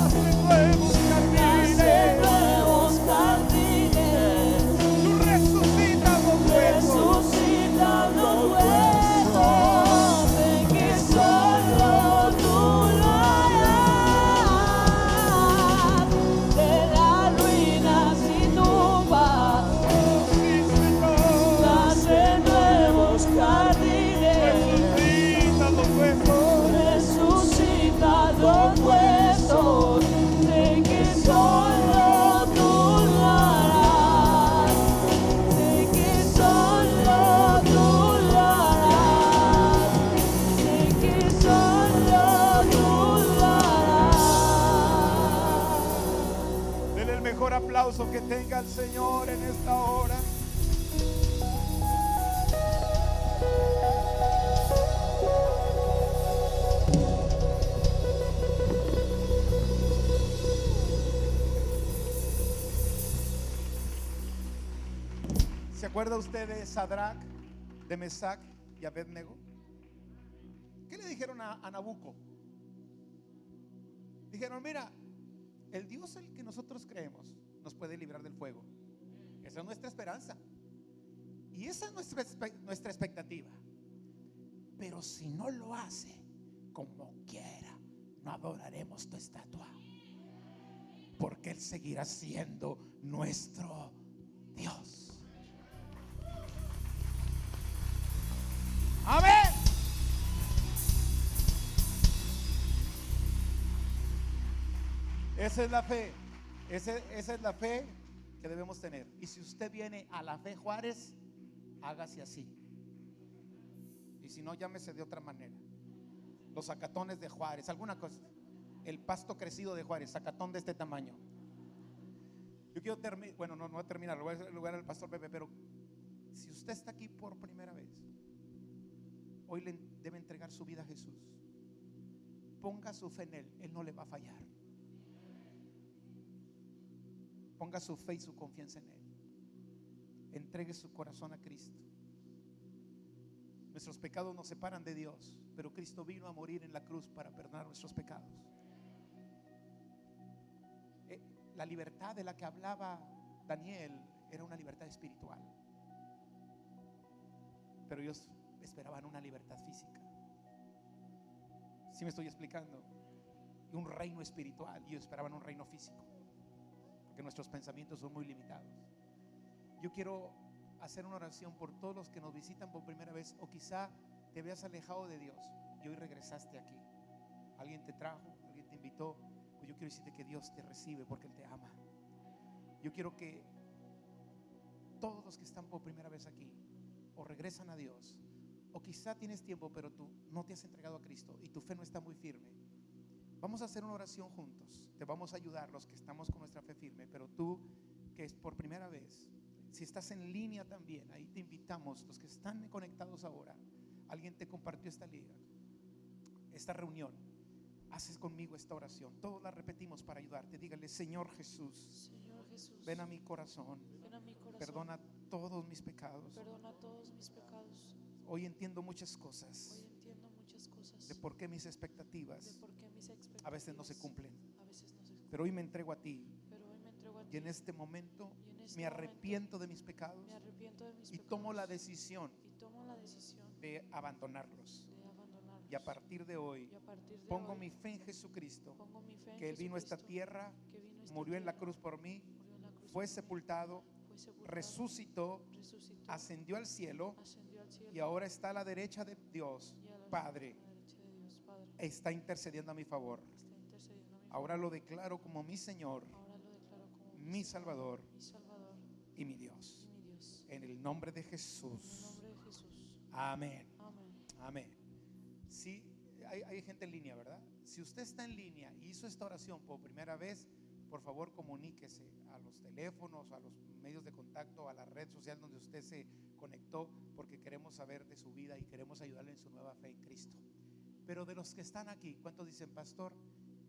haces nuevos hace jardines. nuevos jardines. Tú resucitas los huesos. Resucita los huesos. De que solo tú lo harás. De las ruinas y tumbas, Sí, Señor. hace nuevos jardines. Resucita los huesos. Resucita los huesos. De que solo tú lo harás. De que solo tú lo harás. De que solo tú lo harás. Denle el mejor aplauso que tenga el Señor en esta hora. ¿Se acuerda usted de Sadrach, de Mesac y Abednego? ¿Qué le dijeron a Nabucco? Dijeron: mira, el Dios el que nosotros creemos nos puede librar del fuego. Esa es nuestra esperanza y esa es nuestra expectativa. Pero si no lo hace, como quiera, no adoraremos tu estatua, porque Él seguirá siendo nuestro Dios. Amén. Esa es la fe. Esa es la fe que debemos tener. Y si usted viene a la fe Juárez, hágase así. Y si no, llámese de otra manera. Los zacatones de Juárez, alguna cosa. El pasto crecido de Juárez, zacatón de este tamaño. Yo quiero terminar, bueno, no voy a terminar, lo voy a dar lugar al pastor Pepe, pero si usted está aquí por primera vez, hoy le debe entregar su vida a Jesús. Ponga su fe en Él, Él no le va a fallar. Ponga su fe y su confianza en Él. Entregue su corazón a Cristo. Nuestros pecados nos separan de Dios, pero Cristo vino a morir en la cruz para perdonar nuestros pecados. La libertad de la que hablaba Daniel era una libertad espiritual, pero esperaban una libertad física. ¿Sí me estoy explicando? Y un reino espiritual, y ellos esperaban un reino físico, porque nuestros pensamientos son muy limitados. Yo quiero hacer una oración por todos los que nos visitan por primera vez, o quizá te habías alejado de Dios y hoy regresaste aquí. Alguien te trajo, alguien te invitó. Pues yo quiero decirte que Dios te recibe porque Él te ama. Yo quiero que todos los que están por primera vez aquí o regresan a Dios, o quizá tienes tiempo pero tú no te has entregado a Cristo y tu fe no está muy firme, vamos a hacer una oración juntos. Te vamos a ayudar los que estamos con nuestra fe firme, pero tú que es por primera vez, si estás en línea también, ahí te invitamos, los que están conectados ahora, alguien te compartió esta liga, esta reunión. Haces conmigo esta oración, todos la repetimos para ayudarte. Dígale: Señor Jesús, Señor Jesús, ven a mi corazón, ven a mi corazón, perdona todos mis pecados. perdona todos mis pecados. Hoy entiendo muchas Hoy cosas entiendo muchas cosas de por qué mis de expectativas por qué mis expectativas a veces no se cumplen, a veces no se cumplen. pero hoy me entrego a ti Pero hoy me entrego a ti y en este momento y en este me arrepiento de mis me pecados arrepiento de mis y pecados tomo la decisión y tomo la decisión de abandonarlos. de abandonarlos. Y a partir de hoy Y a partir de pongo hoy, mi fe en Jesucristo, pongo mi fe en que Él vino a esta Jesucristo, tierra, que vino a esta murió en la tierra, cruz por mí, murió en la cruz fue por mí, sepultado, fue sepultado, resucitó, resucitó, ascendió al cielo ascendió al cielo y ahora está a la derecha de Dios y a la Padre. derecha de Dios Padre Está intercediendo a mi favor. está intercediendo a mi Ahora favor. lo declaro como mi Señor, Ahora lo declaro como mi Salvador mi Salvador y mi y Dios. mi Dios. En el nombre de En el Jesús. nombre de Jesús. Amén. Amén. Amén. Sí, hay gente en línea, ¿verdad? Si usted está en línea y hizo esta oración por primera vez, por favor comuníquese a los teléfonos, a los medios de contacto, a la red social donde usted se conectó, porque queremos saber de su vida y queremos ayudarle en su nueva fe en Cristo. Pero de los que están aquí, ¿cuántos dicen: pastor,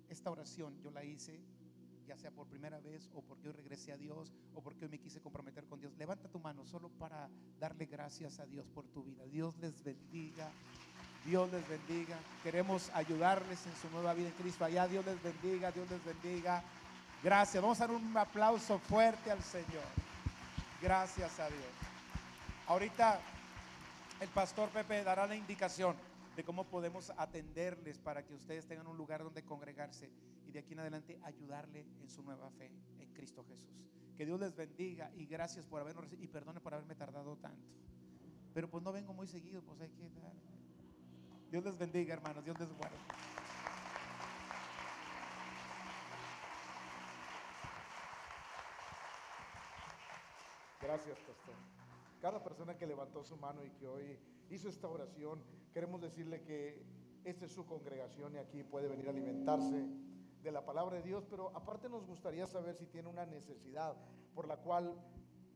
esta oración yo la hice ya sea por primera vez o porque hoy regresé a Dios o porque hoy me quise comprometer con Dios? Levanta tu mano solo para darle gracias a Dios por tu vida. Dios les bendiga. Dios les bendiga. Queremos ayudarles en su nueva vida en Cristo. Allá, Dios les bendiga, Dios les bendiga. Gracias. Vamos a dar un aplauso fuerte al Señor. Gracias a Dios. Ahorita el pastor Pepe dará la indicación de cómo podemos atenderles para que ustedes tengan un lugar donde congregarse y de aquí en adelante ayudarle en su nueva fe en Cristo Jesús. Que Dios les bendiga y gracias por habernos recibido y perdone por haberme tardado tanto. Pero pues no vengo muy seguido, pues hay que dar. Dios les bendiga, hermanos. Dios les guarde. Gracias, pastor. Cada persona que levantó su mano y que hoy hizo esta oración, queremos decirle que esta es su congregación y aquí puede venir a alimentarse de la palabra de Dios, pero aparte nos gustaría saber si tiene una necesidad por la cual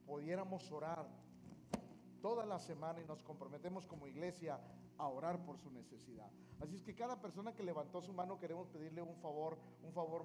pudiéramos orar toda la semana y nos comprometemos como iglesia a orar por su necesidad. Así es que cada persona que levantó su mano queremos pedirle un favor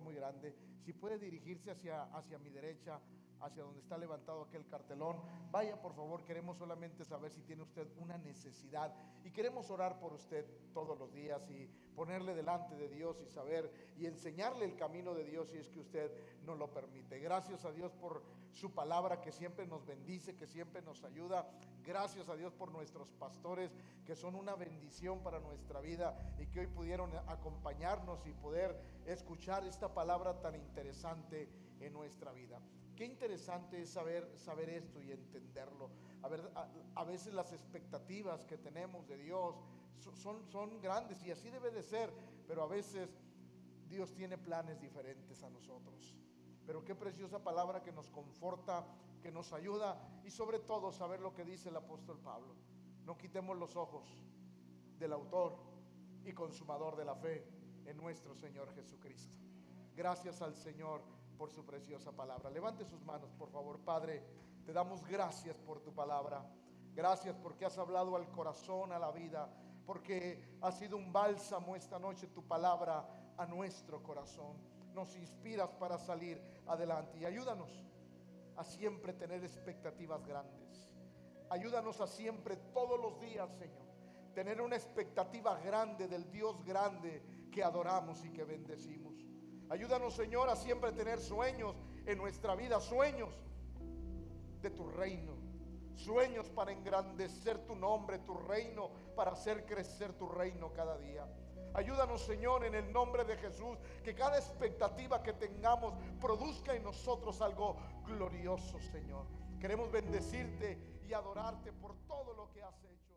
muy grande. Si puede dirigirse hacia mi derecha, hacia donde está levantado aquel cartelón, vaya por favor, queremos solamente saber si tiene usted una necesidad y queremos orar por usted todos los días y ponerle delante de Dios y saber y enseñarle el camino de Dios si es que usted nos lo permite. Gracias a Dios por su palabra que siempre nos bendice, que siempre nos ayuda. Gracias a Dios por nuestros pastores que son una bendición para nuestra vida y que hoy pudieron acompañarnos y poder escuchar esta palabra tan interesante en nuestra vida. Qué interesante es saber esto y entenderlo. A veces las expectativas que tenemos de Dios son grandes y así debe de ser, pero a veces Dios tiene planes diferentes a nosotros. Pero qué preciosa palabra que nos conforta, que nos ayuda y sobre todo saber lo que dice el apóstol Pablo. No quitemos los ojos del autor y consumador de la fe en nuestro Señor Jesucristo. Gracias al Señor por su preciosa palabra. Levante sus manos, por favor. Padre, te damos gracias por tu palabra. Gracias porque has hablado al corazón, a la vida, porque ha sido un bálsamo esta noche tu palabra a nuestro corazón. Nos inspiras para salir adelante y ayúdanos a siempre tener expectativas grandes. Ayúdanos a siempre, todos los días, Señor, tener una expectativa grande del Dios grande que adoramos y que bendecimos. Ayúdanos, Señor, a siempre tener sueños en nuestra vida, sueños de tu reino, sueños para engrandecer tu nombre, tu reino, para hacer crecer tu reino cada día. Ayúdanos, Señor, en el nombre de Jesús, que cada expectativa que tengamos produzca en nosotros algo glorioso, Señor. Queremos bendecirte y adorarte por todo lo que has hecho.